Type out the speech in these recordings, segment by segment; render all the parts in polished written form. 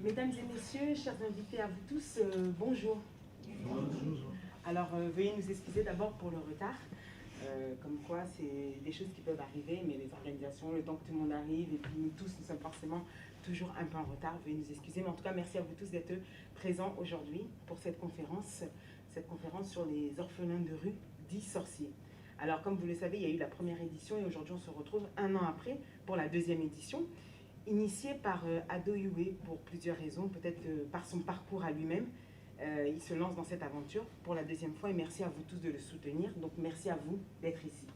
Mesdames et messieurs, chers invités à vous tous, bonjour. Bonjour. Alors, veuillez nous excuser d'abord pour le retard. Comme quoi, c'est des choses qui peuvent arriver, mais les organisations, le temps que tout le monde arrive, et puis nous tous, nous sommes forcément toujours un peu en retard. Veuillez nous excuser, mais en tout cas, merci à vous tous d'être présents aujourd'hui pour cette conférence sur les orphelins de rue, dits sorciers. Alors, comme vous le savez, il y a eu la première édition et aujourd'hui, on se retrouve un an après pour la deuxième édition. Initié par Ado Uwe pour plusieurs raisons, peut-être par son parcours à lui-même. Il se lance dans cette aventure pour la deuxième fois et merci à vous tous de le soutenir. Donc merci à vous d'être ici.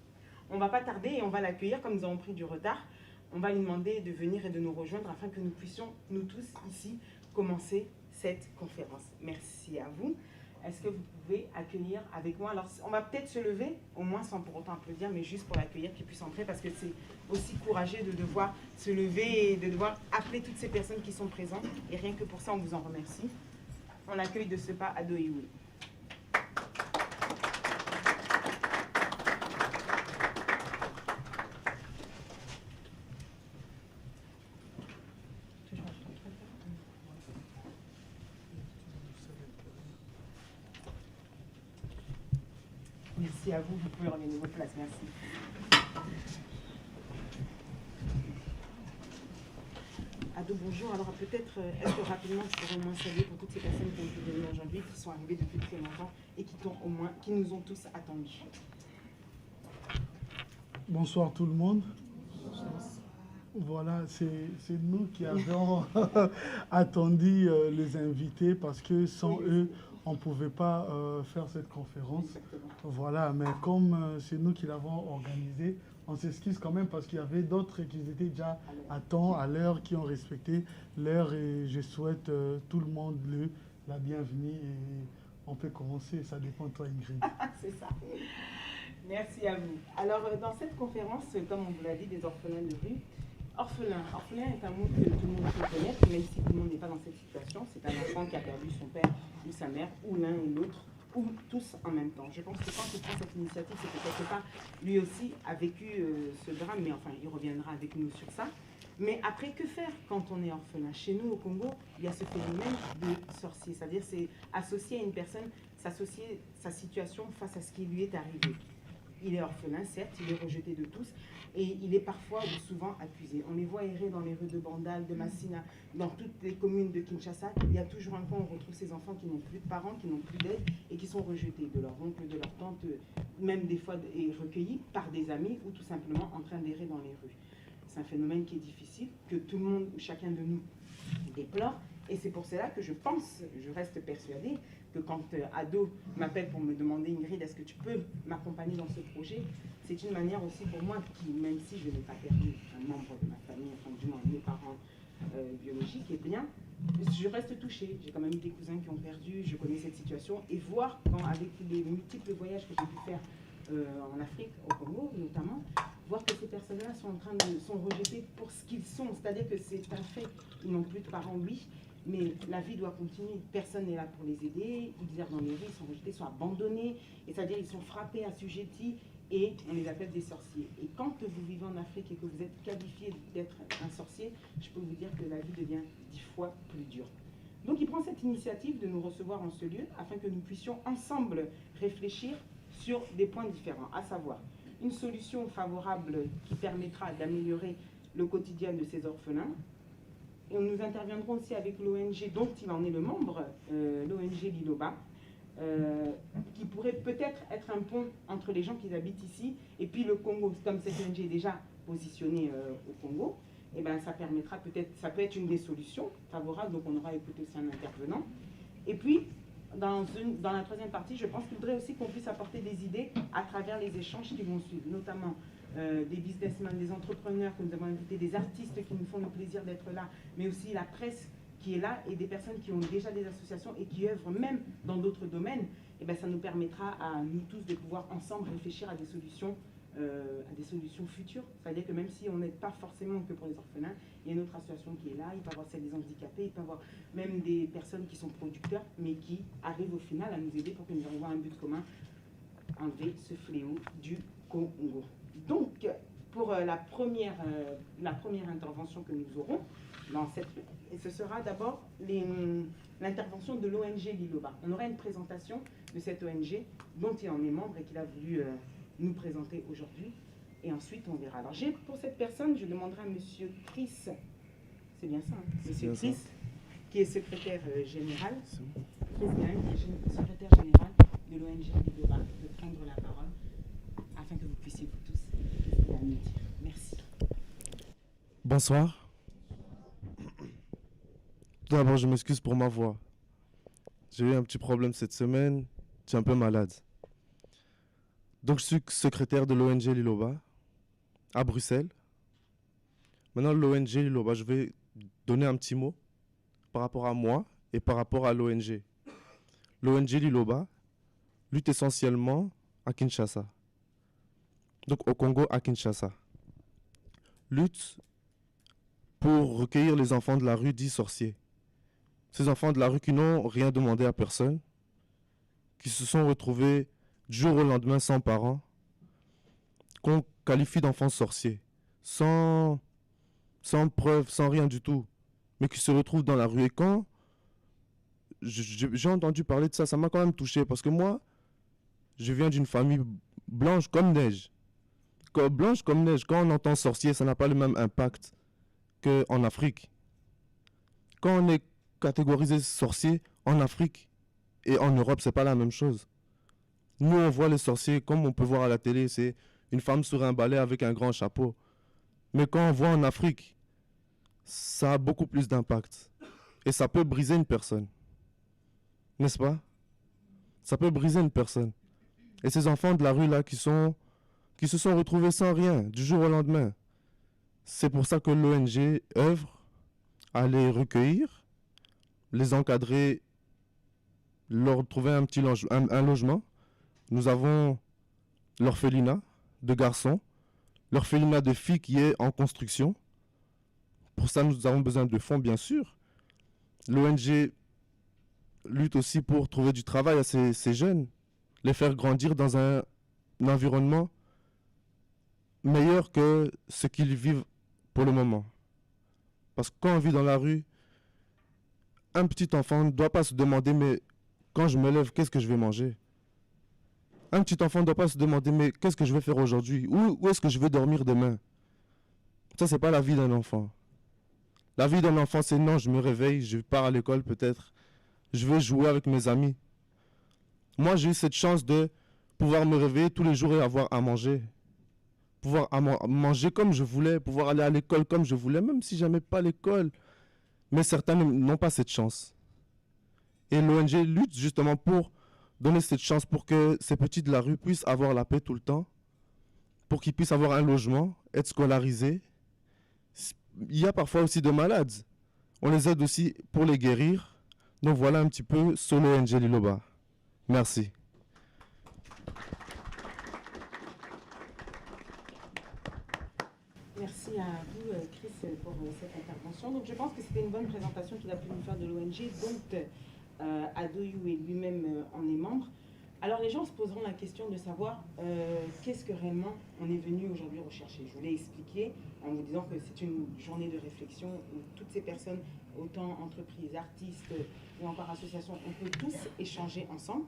On ne va pas tarder et on va l'accueillir comme nous avons pris du retard. On va lui demander de venir et de nous rejoindre afin que nous puissions, nous tous ici, commencer cette conférence. Merci à vous. Est-ce que vous pouvez accueillir avec moi? Alors, on va peut-être se lever, au moins sans pour autant applaudir, mais juste pour l'accueillir, qu'il puisse entrer, parce que c'est aussi courageux de devoir se lever et de devoir appeler toutes ces personnes qui sont présentes. Et rien que pour ça, on vous en remercie. On accueille de ce pas Ado Uwe. Merci à vous, vous pouvez regagner votre place, merci. Ado, bonjour. Alors peut-être, est-ce que rapidement, tu pourrais au moins saluer pour toutes ces personnes qui ont pu venir aujourd'hui, qui sont arrivées depuis très longtemps et qui nous ont tous attendus. Bonsoir tout le monde. Voilà, c'est nous qui avons attendu les invités parce que sans eux, on ne pouvait pas faire cette conférence. Exactement. Voilà, mais comme c'est nous qui l'avons organisé, on s'excuse quand même parce qu'il y avait d'autres qui étaient déjà à temps, à l'heure, qui ont respecté l'heure et je souhaite tout le monde la bienvenue et on peut commencer, ça dépend de toi Ingrid. C'est ça. Merci à vous. Alors dans cette conférence, comme on vous l'a dit, des orphelins de rue, orphelin est un mot que tout le monde peut connaître, même si tout le monde n'est pas dans cette situation. C'est un enfant qui a perdu son père ou sa mère, ou l'un ou l'autre, ou tous en même temps. Je pense que quand il prend cette initiative, c'est que quelque part, lui aussi a vécu ce drame, mais enfin, il reviendra avec nous sur ça. Mais après, que faire quand on est orphelin? Chez nous, au Congo, il y a ce phénomène de sorcier, c'est-à-dire c'est associer à une personne, s'associer sa situation face à ce qui lui est arrivé. Il est orphelin, certes, il est rejeté de tous, et il est parfois ou souvent accusé. On les voit errer dans les rues de Bandal, de Massina, dans toutes les communes de Kinshasa. Il y a toujours un coin où on retrouve ces enfants qui n'ont plus de parents, qui n'ont plus d'aide, et qui sont rejetés de leur oncle, de leur tante, même des fois recueillis par des amis, ou tout simplement en train d'errer dans les rues. C'est un phénomène qui est difficile, que tout le monde, chacun de nous, déplore, et c'est pour cela que je reste persuadée, que quand Ado m'appelle pour me demander, Ingrid, est-ce que tu peux m'accompagner dans ce projet, c'est une manière aussi pour moi, même si je n'ai pas perdu un membre de ma famille, enfin du moins mes parents biologiques, eh bien, je reste touchée. J'ai quand même eu des cousins qui ont perdu, je connais cette situation, et voir avec les multiples voyages que j'ai pu faire en Afrique, au Congo notamment, voir que ces personnes-là sont rejetées pour ce qu'ils sont, c'est-à-dire que c'est un fait, ils n'ont plus de parents, oui, mais la vie doit continuer, personne n'est là pour les aider, ils errent dans les rues, ils sont rejetés, sont abandonnés, et c'est-à-dire ils sont frappés, assujettis, et on les appelle des sorciers. Et quand vous vivez en Afrique et que vous êtes qualifié d'être un sorcier, je peux vous dire que la vie devient 10 fois plus dure. Donc il prend cette initiative de nous recevoir en ce lieu afin que nous puissions ensemble réfléchir sur des points différents, à savoir une solution favorable qui permettra d'améliorer le quotidien de ces orphelins. Et nous interviendrons aussi avec l'ONG dont il en est le membre, l'ONG Liloba, qui pourrait peut-être être un pont entre les gens qui habitent ici et puis le Congo. Comme cette ONG est déjà positionnée au Congo, et ben ça permettra peut-être, ça peut être une des solutions favorables, donc on aura écouté aussi un intervenant. Et puis, dans la troisième partie, je pense qu'il faudrait aussi qu'on puisse apporter des idées à travers les échanges qui vont suivre, notamment des businessmen, des entrepreneurs que nous avons invités, des artistes qui nous font le plaisir d'être là, mais aussi la presse qui est là et des personnes qui ont déjà des associations et qui œuvrent même dans d'autres domaines. Et bien ça nous permettra à nous tous de pouvoir ensemble réfléchir à des solutions futures. C'est-à-dire que même si on n'aide pas forcément que pour les orphelins, il y a une autre association qui est là, il peut y avoir celle des handicapés, il peut y avoir même des personnes qui sont producteurs, mais qui arrivent au final à nous aider pour que nous arrivions à un but commun, enlever ce fléau du Congo. Donc, pour la première intervention que nous aurons, dans cette lutte. Et ce sera d'abord l'intervention de l'ONG Liloba. On aura une présentation de cette ONG dont il en est membre et qu'il a voulu nous présenter aujourd'hui. Et ensuite, on verra. Alors, pour cette personne, je demanderai à M. Chris, c'est bien ça, hein, M. Chris, qui est secrétaire général, Chris Gaël, qui est secrétaire général de l'ONG Liloba, de prendre la parole afin que vous puissiez vous tous la nous dire. Merci. Bonsoir. Tout d'abord, je m'excuse pour ma voix. J'ai eu un petit problème cette semaine, je suis un peu malade. Donc, je suis secrétaire de l'ONG Liloba à Bruxelles. Maintenant, l'ONG Liloba, je vais donner un petit mot par rapport à moi et par rapport à l'ONG. L'ONG Liloba lutte essentiellement à Kinshasa. Donc, au Congo, à Kinshasa. Lutte pour recueillir les enfants de la rue dits sorciers. Ces enfants de la rue qui n'ont rien demandé à personne, qui se sont retrouvés du jour au lendemain sans parents, qu'on qualifie d'enfants sorciers, sans preuve, sans rien du tout, mais qui se retrouvent dans la rue. Et quand j'ai entendu parler de ça, ça m'a quand même touché, parce que moi, je viens d'une famille blanche comme neige. Blanche comme neige, quand on entend sorcier, ça n'a pas le même impact qu'en Afrique. Quand on est catégorisé sorcier en Afrique et en Europe, c'est pas la même chose. Nous, on voit les sorciers comme on peut voir à la télé, c'est une femme sur un balai avec un grand chapeau. Mais quand on voit en Afrique, ça a beaucoup plus d'impact. Et ça peut briser une personne. N'est-ce pas? Ça peut briser une personne. Et ces enfants de la rue là qui se sont retrouvés sans rien du jour au lendemain, c'est pour ça que l'ONG œuvre à les recueillir, les encadrer, leur trouver un logement. Nous avons l'orphelinat de garçons, l'orphelinat de filles qui est en construction. Pour ça, nous avons besoin de fonds, bien sûr. L'ONG lutte aussi pour trouver du travail à ces jeunes, les faire grandir dans un environnement meilleur que ce qu'ils vivent pour le moment. Parce que quand on vit dans la rue, un petit enfant ne doit pas se demander, mais quand je me lève, qu'est-ce que je vais manger? Un petit enfant ne doit pas se demander, mais qu'est-ce que je vais faire aujourd'hui? Où est-ce que je vais dormir demain? Ça, c'est pas la vie d'un enfant. La vie d'un enfant, c'est non, je me réveille, je pars à l'école peut-être, je vais jouer avec mes amis. Moi, j'ai eu cette chance de pouvoir me réveiller tous les jours et avoir à manger. Pouvoir manger comme je voulais, pouvoir aller à l'école comme je voulais, même si j'aimais pas l'école. Mais certains n'ont pas cette chance. Et l'ONG lutte justement pour donner cette chance pour que ces petits de la rue puissent avoir la paix tout le temps, pour qu'ils puissent avoir un logement, être scolarisés. Il y a parfois aussi de malades. On les aide aussi pour les guérir. Donc voilà un petit peu sur l'ONG Liloba. Merci. Merci à vous, Chris, pour cette intervention. Donc, je pense que c'était une bonne présentation qu'il a pu nous faire de l'ONG, dont Adoyou est lui-même en est membre. Alors, les gens se poseront la question de savoir qu'est-ce que réellement on est venu aujourd'hui rechercher. Je vous l'ai expliqué en vous disant que c'est une journée de réflexion où toutes ces personnes, autant entreprises, artistes ou encore associations, on peut tous échanger ensemble.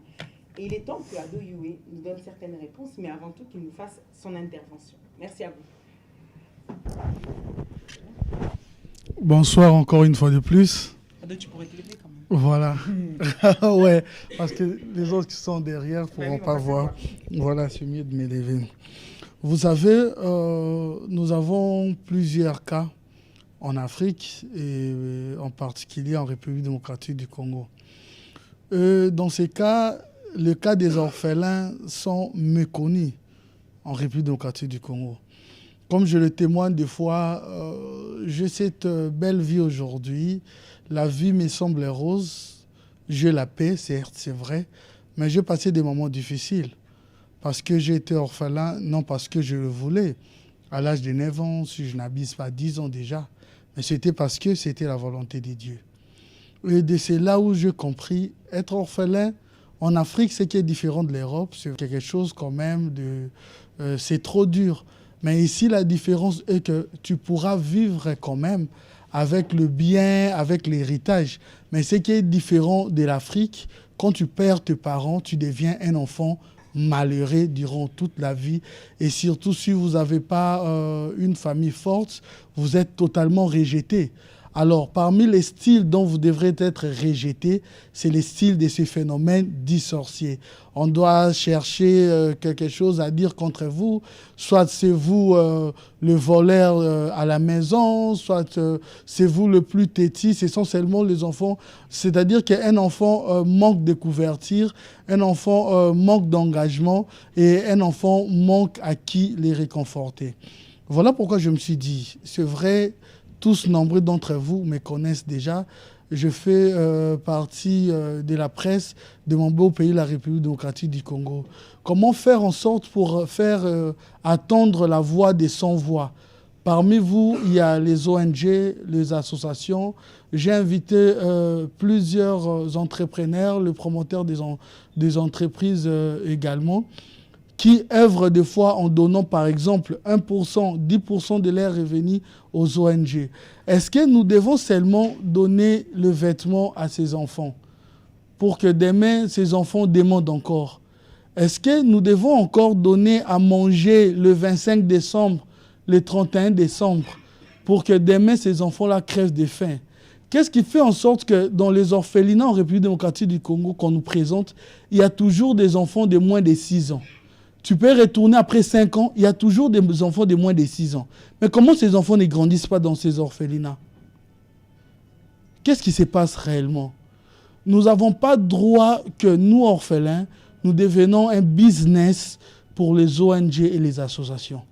Et il est temps que Adoyou nous donne certaines réponses, mais avant tout qu'il nous fasse son intervention. Merci à vous. Bonsoir encore une fois de plus. Tu pourrais te lever quand même. Voilà. Ouais, parce que les autres qui sont derrière ne pourront pas voir. Voilà, c'est mieux de m'élever. Vous savez, nous avons plusieurs cas en Afrique et en particulier en République démocratique du Congo. Dans ces cas, le cas des orphelins sont méconnus en République démocratique du Congo. Comme je le témoigne des fois, j'ai cette belle vie aujourd'hui. La vie me semble rose. J'ai la paix, certes, c'est vrai. Mais j'ai passé des moments difficiles. Parce que j'ai été orphelin, non parce que je le voulais. À l'âge de 9 ans, si je n'abuse pas 10 ans déjà. Mais c'était parce que c'était la volonté de Dieu. Et c'est là où j'ai compris, être orphelin en Afrique, c'est qui est différent de l'Europe. C'est quelque chose quand même de... c'est trop dur. Mais ici, la différence est que tu pourras vivre quand même avec le bien, avec l'héritage. Mais ce qui est différent de l'Afrique, quand tu perds tes parents, tu deviens un enfant malheureux durant toute la vie. Et surtout, si vous n'avez pas une famille forte, vous êtes totalement rejeté. Alors, parmi les styles dont vous devrez être rejeté, c'est les styles de ces phénomènes dits sorciers. On doit chercher quelque chose à dire contre vous, soit c'est vous le voleur à la maison, soit c'est vous le plus têtu, c'est essentiellement les enfants. C'est-à-dire qu'un enfant manque de couverture, un enfant manque d'engagement et un enfant manque à qui les réconforter. Voilà pourquoi je me suis dit, c'est vrai, tous nombreux d'entre vous me connaissent déjà. Je fais partie de la presse de mon beau pays, la République démocratique du Congo. Comment faire en sorte pour faire attendre la voix des sans-voix? Parmi vous, il y a les ONG, les associations. J'ai invité plusieurs entrepreneurs, le promoteur des entreprises également, qui œuvrent des fois en donnant par exemple 1%, 10% de leurs revenus aux ONG. Est-ce que nous devons seulement donner le vêtement à ces enfants pour que demain ces enfants demandent encore? Est-ce que nous devons encore donner à manger le 25 décembre, le 31 décembre pour que demain ces enfants-là crèvent de faim? Qu'est-ce qui fait en sorte que dans les orphelinats en République démocratique du Congo qu'on nous présente, il y a toujours des enfants de moins de 6 ans? Tu peux retourner après 5 ans, il y a toujours des enfants de moins de 6 ans. Mais comment ces enfants ne grandissent pas dans ces orphelinats? Qu'est-ce qui se passe réellement? Nous n'avons pas droit que nous, orphelins, nous devenons un business pour les ONG et les associations.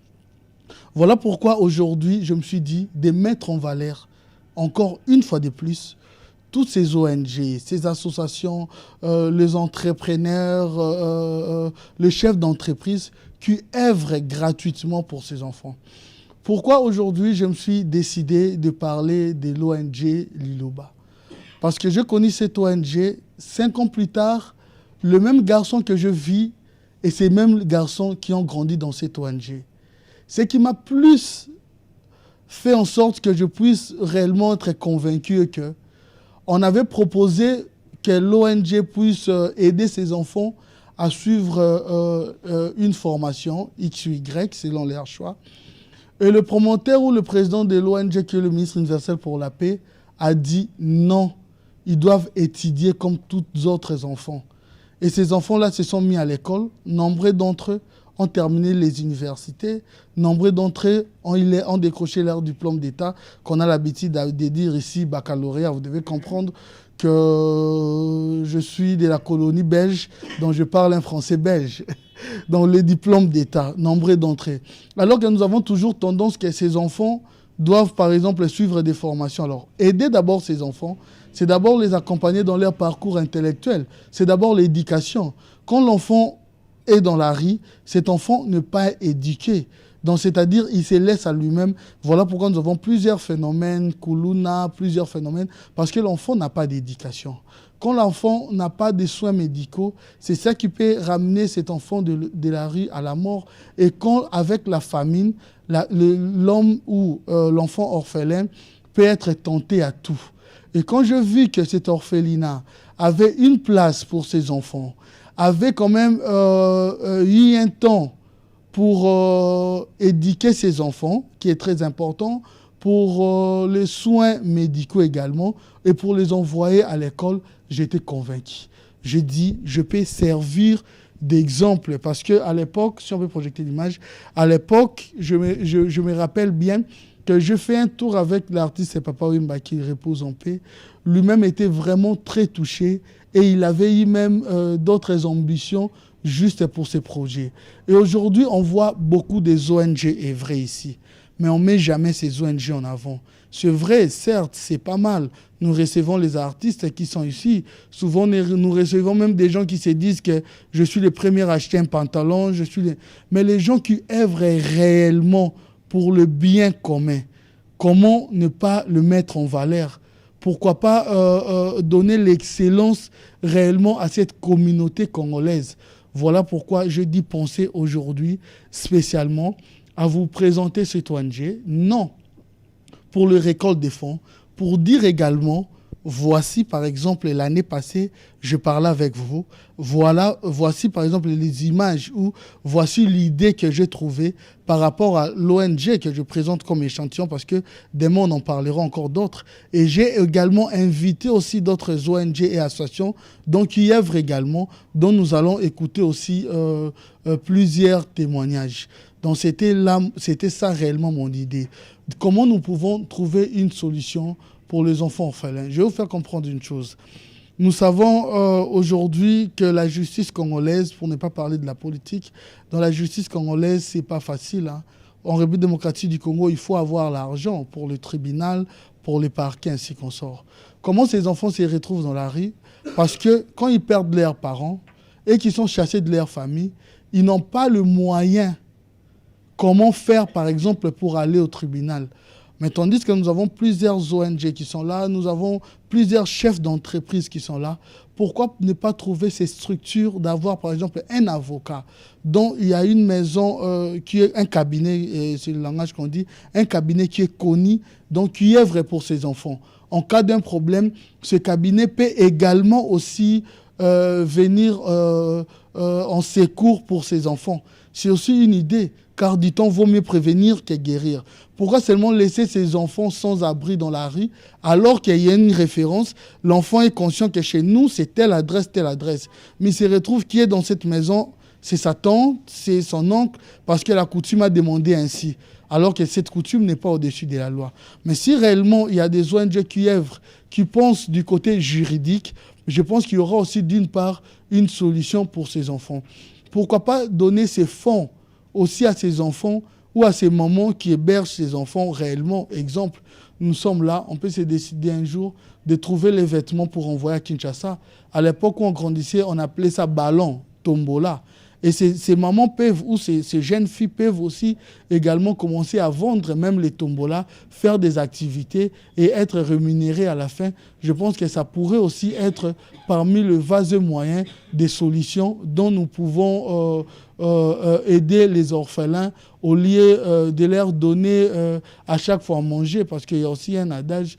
Voilà pourquoi aujourd'hui, je me suis dit de mettre en valeur, encore une fois de plus, toutes ces ONG, ces associations, les entrepreneurs, les chefs d'entreprise qui œuvrent gratuitement pour ces enfants. Pourquoi aujourd'hui je me suis décidé de parler de l'ONG Liloba? Parce que je connais cette ONG, 5 ans plus tard, le même garçon que je vis et ces mêmes garçons qui ont grandi dans cette ONG. Ce qui m'a plus fait en sorte que je puisse réellement être convaincu que on avait proposé que l'ONG puisse aider ces enfants à suivre une formation X ou Y selon leur choix. Et le promoteur ou le président de l'ONG, qui est le ministre universel pour la paix, a dit non, ils doivent étudier comme tous les autres enfants. Et ces enfants-là se sont mis à l'école. Nombreux d'entre eux ont terminé les universités. Nombreux d'entre eux ont décroché leur diplôme d'État, qu'on a l'habitude de dire ici baccalauréat. Vous devez comprendre que je suis de la colonie belge, dont je parle un français belge. Donc les diplômes d'État, nombreux d'entre eux. Alors que nous avons toujours tendance que ces enfants doivent, par exemple, suivre des formations. Alors, aider d'abord ces enfants, c'est d'abord les accompagner dans leur parcours intellectuel. C'est d'abord l'éducation. Quand l'enfant est dans la rue, cet enfant n'est pas éduqué. Donc, c'est-à-dire, il se laisse à lui-même. Voilà pourquoi nous avons plusieurs phénomènes, Kuluna, plusieurs phénomènes, parce que l'enfant n'a pas d'éducation. Quand l'enfant n'a pas de soins médicaux, c'est ça qui peut ramener cet enfant de la rue à la mort. Et quand, avec la famine, l'homme ou l'enfant orphelin peut être tenté à tout. Et quand je vis que cet orphelinat avait une place pour ses enfants, avait quand même eu un temps pour éduquer ses enfants, qui est très important, pour les soins médicaux également, et pour les envoyer à l'école, j'étais convaincu. J'ai dit, je peux servir d'exemple, parce qu'à l'époque, si on veut projeter l'image, à l'époque, je me rappelle bien que je fais un tour avec l'artiste Papa Wemba, qui repose en paix. Lui-même était vraiment très touché, et il avait eu même d'autres ambitions juste pour ces projets. Et aujourd'hui, on voit beaucoup des ONG œuvrer ici, mais on ne met jamais ces ONG en avant. C'est vrai, certes, c'est pas mal. Nous recevons les artistes qui sont ici. Souvent, nous recevons même des gens qui se disent que je suis le premier à acheter un pantalon. Mais les gens qui œuvrent réellement pour le bien commun, comment ne pas le mettre en valeur? Pourquoi pas donner l'excellence réellement à cette communauté congolaise? Voilà pourquoi je dis penser aujourd'hui spécialement à vous présenter cette ONG. Non, pour le récolte des fonds, pour dire également, voici par exemple l'année passée, je parlais avec vous, voici par exemple les images ou voici l'idée que j'ai trouvée par rapport à l'ONG que je présente comme échantillon parce que demain on en parlera encore d'autres. Et j'ai également invité aussi d'autres ONG et associations donc qui œuvrent également, dont nous allons écouter aussi plusieurs témoignages. Donc c'était ça réellement mon idée. Comment nous pouvons trouver une solution pour les enfants orphelins? Je vais vous faire comprendre une chose. Nous savons aujourd'hui que la justice congolaise, pour ne pas parler de la politique, dans la justice congolaise, ce n'est pas facile. Hein. En République démocratique du Congo, il faut avoir l'argent pour le tribunal, pour les parquets, ainsi qu'on sort. Comment ces enfants se retrouvent dans la rue? Parce que quand ils perdent leurs parents et qu'ils sont chassés de leur famille, ils n'ont pas le moyen. Comment faire, par exemple, pour aller au tribunal? Mais tandis que nous avons plusieurs ONG qui sont là, nous avons plusieurs chefs d'entreprise qui sont là, pourquoi ne pas trouver ces structures d'avoir, par exemple, un avocat dont il y a une maison qui est un cabinet, c'est le langage qu'on dit, un cabinet qui est connu, donc qui œuvre pour ses enfants. En cas d'un problème, ce cabinet peut également aussi venir en secours pour ses enfants. C'est aussi une idée, car dit-on, vaut mieux prévenir que guérir. Pourquoi seulement laisser ses enfants sans abri dans la rue, alors qu'il y a une référence, l'enfant est conscient que chez nous, c'est telle adresse, mais il se retrouve qui est dans cette maison, c'est sa tante, c'est son oncle, parce que la coutume a demandé ainsi, alors que cette coutume n'est pas au-dessus de la loi. Mais si réellement il y a des ONG qui œuvrent, qui pensent du côté juridique, je pense qu'il y aura aussi d'une part une solution pour ces enfants. Pourquoi pas donner ces fonds aussi à ces enfants ou à ces mamans qui hébergent ces enfants réellement. Exemple, nous sommes là, on peut se décider un jour de trouver les vêtements pour envoyer à Kinshasa. À l'époque où on grandissait, on appelait ça ballon, tombola. Et ces mamans peuvent, ou ces jeunes filles peuvent aussi également commencer à vendre même les tombolas, faire des activités et être rémunérées à la fin. Je pense que ça pourrait aussi être parmi le vaste moyen des solutions dont nous pouvons aider les orphelins au lieu de leur donner à chaque fois à manger, parce qu'il y a aussi un adage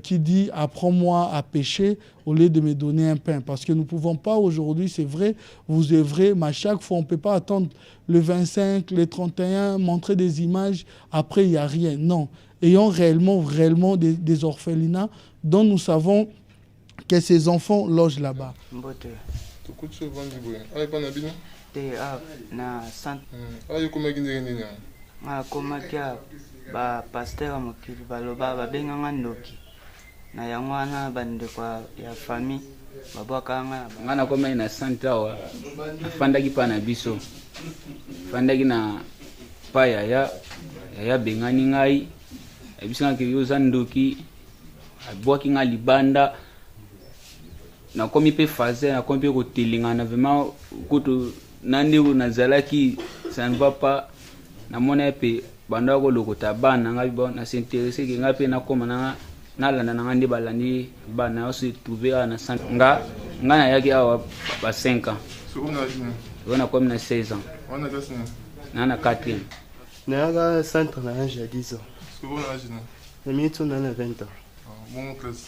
qui dit « apprends-moi à pêcher » au lieu de me donner un pain. Parce que nous ne pouvons pas aujourd'hui, c'est vrai, vous œuvrez, mais à chaque fois, on ne peut pas attendre le 25, le 31, montrer des images, après il n'y a rien. Non. Ayons réellement des orphelinats dont nous savons que ces enfants logent là-bas. Na yango wana bandeko ya famille babwakanga ngana komai na centre awa afandaki pa na biso fandaki na pa ya bengani ngai ebisanga ke yoza ndoki abwaki nga libanda na komi pe faze na komi pe kotelingana vraiment kutu nandeko nazalaki ça ne va pas na mona pe banda ko lokota bana ngai bon na s'intéresser ke ngai pe na koma na nalanda nanga ndi balandi bana aussi trouvé na nga na yaki awa ba 5 ans on a comme na 16 ans on a classe na 4e na yaka centre na âge à 10 ans souvent na âge na mito na 20 ans bon classe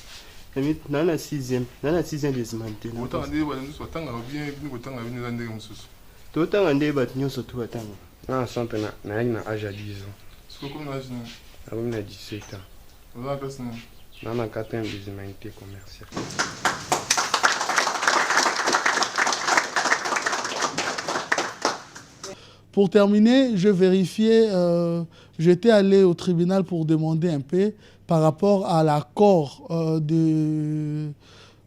na na 6e des manté autant ndi balandi so tanga bien ni ko tanga bien ndenge mususu to tanga ndi bat nyoso to tanga na centre na yaki na âge à 10 ans souvent na âge na 17 ans on a classe dans la 4e des humanités commerciales. Pour terminer, je vérifiais, j'étais allé au tribunal pour demander un peu par rapport à l'accord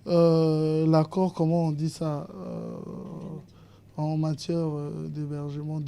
l'accord, comment on dit ça, en matière d'hébergement,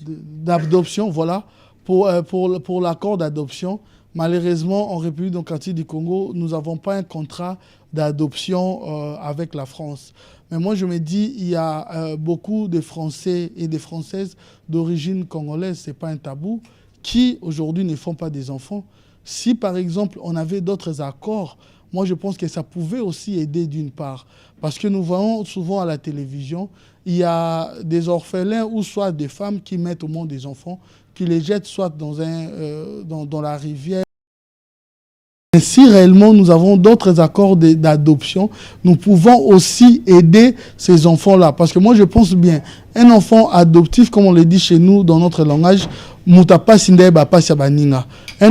d'adoption, voilà, pour l'accord d'adoption. Malheureusement, en République démocratique du Congo, nous n'avons pas un contrat d'adoption avec la France. Mais moi, je me dis, il y a beaucoup de Français et de Françaises d'origine congolaise, ce n'est pas un tabou, qui aujourd'hui ne font pas des enfants. Si, par exemple, on avait d'autres accords, moi, je pense que ça pouvait aussi aider d'une part. Parce que nous voyons souvent à la télévision, il y a des orphelins ou soit des femmes qui mettent au monde des enfants, qui les jettent soit dans la rivière, Si réellement nous avons d'autres accords d'adoption, nous pouvons aussi aider ces enfants-là. Parce que moi, je pense bien, un enfant adoptif, comme on le dit chez nous dans notre langage, un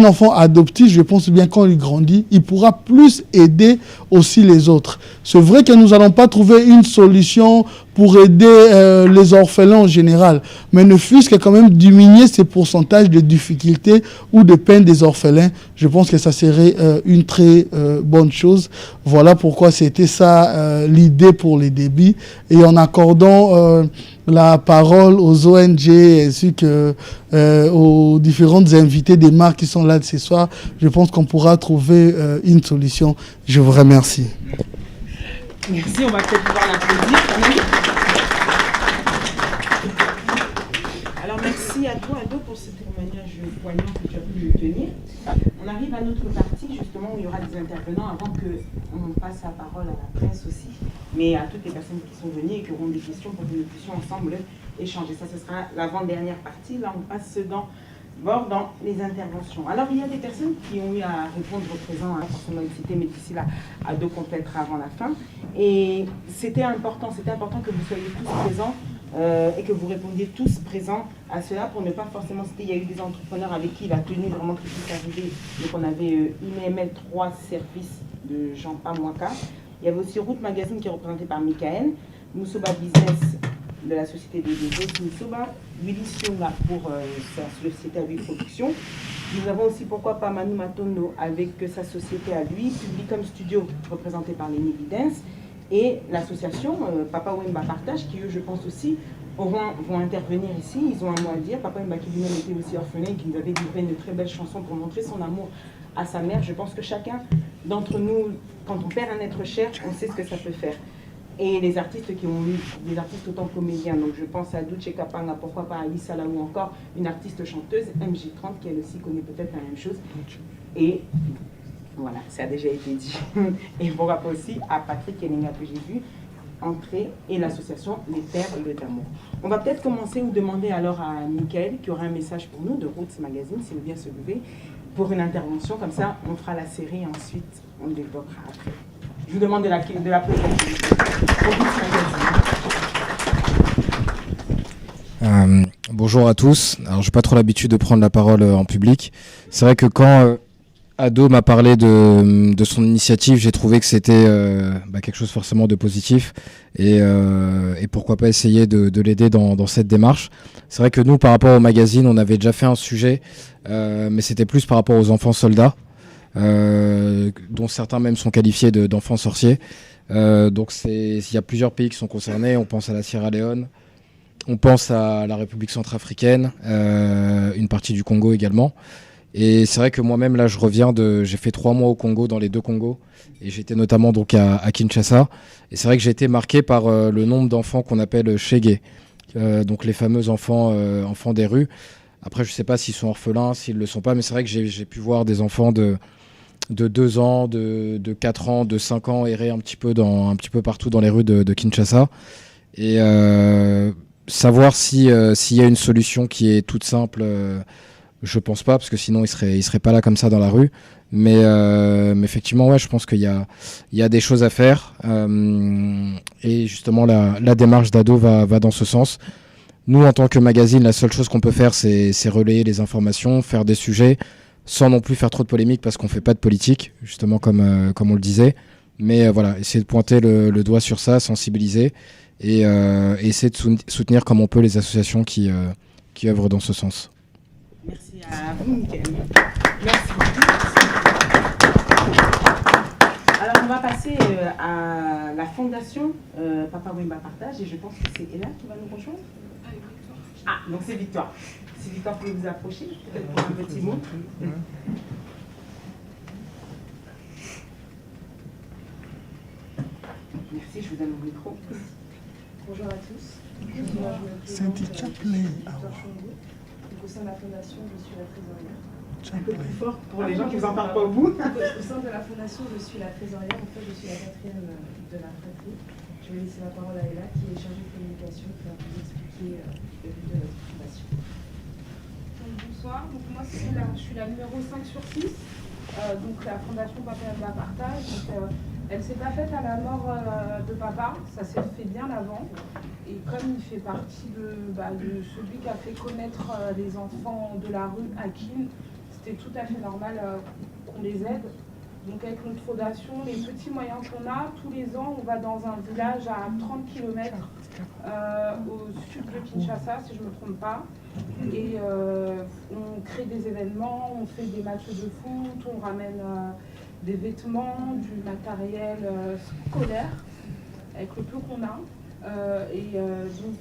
enfant adoptif, je pense bien quand il grandit, il pourra plus aider aussi les autres. C'est vrai que nous n'allons pas trouver une solution pour aider les orphelins en général, mais ne fût-ce que quand même diminuer ces pourcentages de difficultés ou de peine des orphelins, je pense que ça serait une très bonne chose. Voilà pourquoi c'était ça l'idée pour les débits. Et en accordant la parole aux ONG ainsi que aux différentes invités des marques qui sont là ce soir, je pense qu'on pourra trouver une solution. Je vous remercie. Merci, on va peut-être pouvoir l'applaudir quand même. Alors merci à toi, Ado, pour ce témoignage poignant que tu as pu tenir. On arrive à notre partie justement où il y aura des intervenants avant qu'on passe la parole à la presse aussi, mais à toutes les personnes qui sont venues et qui auront des questions pour que nous puissions ensemble échanger. Ça, ce sera l'avant-dernière partie. Là, on passe dans les interventions. Alors, il y a des personnes qui ont eu à répondre au présent, forcément excité, mais d'ici là, Ado complétera avant la fin. Et c'était important que vous soyez tous présents et que vous répondiez tous présents à cela pour ne pas forcément citer. Il y a eu des entrepreneurs avec qui il a tenu vraiment que tout arrivé. Donc, on avait IML 3 Services de Jean Pamouaka. Il y avait aussi Route Magazine qui est représenté par Michael, Moussoba Business de la société de Moussoba, Willy Sionga pour sa société à lui production. Nous avons aussi pourquoi pas Manu Matondo avec sa société à lui, Publicum Studio représenté par les Evidence et l'association Papa Wemba Partage qui eux je pense aussi vont intervenir ici. Ils ont un mot à dire. Papa Wemba qui lui-même était aussi orphelin et qui nous avait livré une très belle chanson pour montrer son amour à sa mère. Je pense que chacun d'entre nous, quand on perd un être cher, on sait ce que ça peut faire. Et les artistes qui ont eu, des artistes autant comédiens, donc je pense à Duce Kapanga, pourquoi pas à Alice Salah ou encore une artiste chanteuse, MJ30, qui elle aussi connaît peut-être la même chose. Et voilà, ça a déjà été dit. Et pourquoi pas aussi à Patrick Keninga que j'ai vu entrer et l'association Les Perles d'amour. On va peut-être commencer ou demander alors à Michael, qui aura un message pour nous de Roots Magazine, s'il veut bien se lever, pour une intervention. Comme ça, on fera la série et ensuite on débloquera après. Je vous demande de la bonjour à tous. Alors, je n'ai pas trop l'habitude de prendre la parole en public. C'est vrai que quand Ado m'a parlé de son initiative, j'ai trouvé que c'était quelque chose forcément de positif et pourquoi pas essayer de l'aider dans cette démarche. C'est vrai que nous, par rapport au magazine, on avait déjà fait un sujet, mais c'était plus par rapport aux enfants soldats. Dont certains même sont qualifiés d'enfants sorciers. Donc il y a plusieurs pays qui sont concernés. On pense à la Sierra Leone, on pense à la République centrafricaine, une partie du Congo également. Et c'est vrai que moi-même là j'ai fait 3 mois au Congo, dans les 2 Congos, et j'étais notamment donc à Kinshasa. Et c'est vrai que j'ai été marqué par le nombre d'enfants qu'on appelle Shege, donc les fameux enfants des rues. Après, je ne sais pas s'ils sont orphelins, s'ils ne le sont pas, mais c'est vrai que j'ai pu voir des enfants de 2 ans, de 4 ans, de 5 ans errer un petit peu partout dans les rues de Kinshasa. Et savoir s'il y a une solution qui est toute simple, je pense pas, parce que sinon il serait pas là comme ça dans la rue. Mais effectivement, ouais, je pense qu'il y a des choses à faire. Et justement, la démarche d'Ado va dans ce sens. Nous, en tant que magazine, la seule chose qu'on peut faire, c'est relayer les informations, faire des sujets, sans non plus faire trop de polémique, parce qu'on ne fait pas de politique, justement comme on le disait. Mais voilà, essayer de pointer le doigt sur ça, sensibiliser, et essayer de soutenir comme on peut les associations qui œuvrent dans ce sens. Merci à vous, Mickaël. Merci. Alors, on va passer à la fondation Papa Wemba Partage, et je pense que c'est Ella qui va nous rejoindre. Ah, donc c'est Victoire. Si Victoire peut vous approcher, peut-être pour un petit mot. Merci, je vous donne le micro. Bonjour à tous. Cynthia Chaplin. Au sein de la fondation, je suis la trésorière. Un peu plus fort pour les gens qui vous en parlent pas au bout. Au sein de la fondation, je suis la trésorière. En fait, je suis la 4e de la fratrie. Je vais laisser la parole à Ella, qui est chargée de communication, qui va vous expliquer le but de notre fondation. Bonsoir, donc moi je suis la numéro 5 sur 6. donc la Fondation Papa Yamba Partage. Donc, elle ne s'est pas faite à la mort de papa, ça s'est fait bien avant. Et comme il fait partie de celui qui a fait connaître les enfants de la rue à Keene, c'était tout à fait normal qu'on les aide. Donc avec notre fondation, les petits moyens qu'on a, tous les ans, on va dans un village à 30 km au sud de Kinshasa, si je ne me trompe pas. Et on crée des événements, on fait des matchs de foot, on ramène des vêtements, du matériel scolaire, avec le peu qu'on a. Donc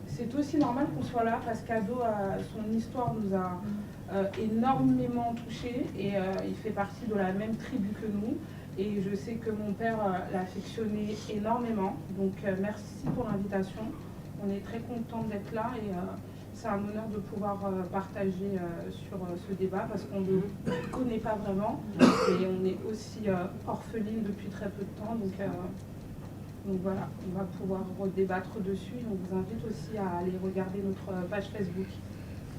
c'est aussi normal qu'on soit là parce qu'Ado, son histoire nous a énormément touchés et il fait partie de la même tribu que nous. Et je sais que mon père l'affectionnait énormément. Donc merci pour l'invitation. On est très content d'être là et c'est un honneur de pouvoir partager sur ce débat parce qu'on ne le connaît pas vraiment et on est aussi orpheline depuis très peu de temps. Donc voilà, on va pouvoir redébattre dessus. On vous invite aussi à aller regarder notre page Facebook.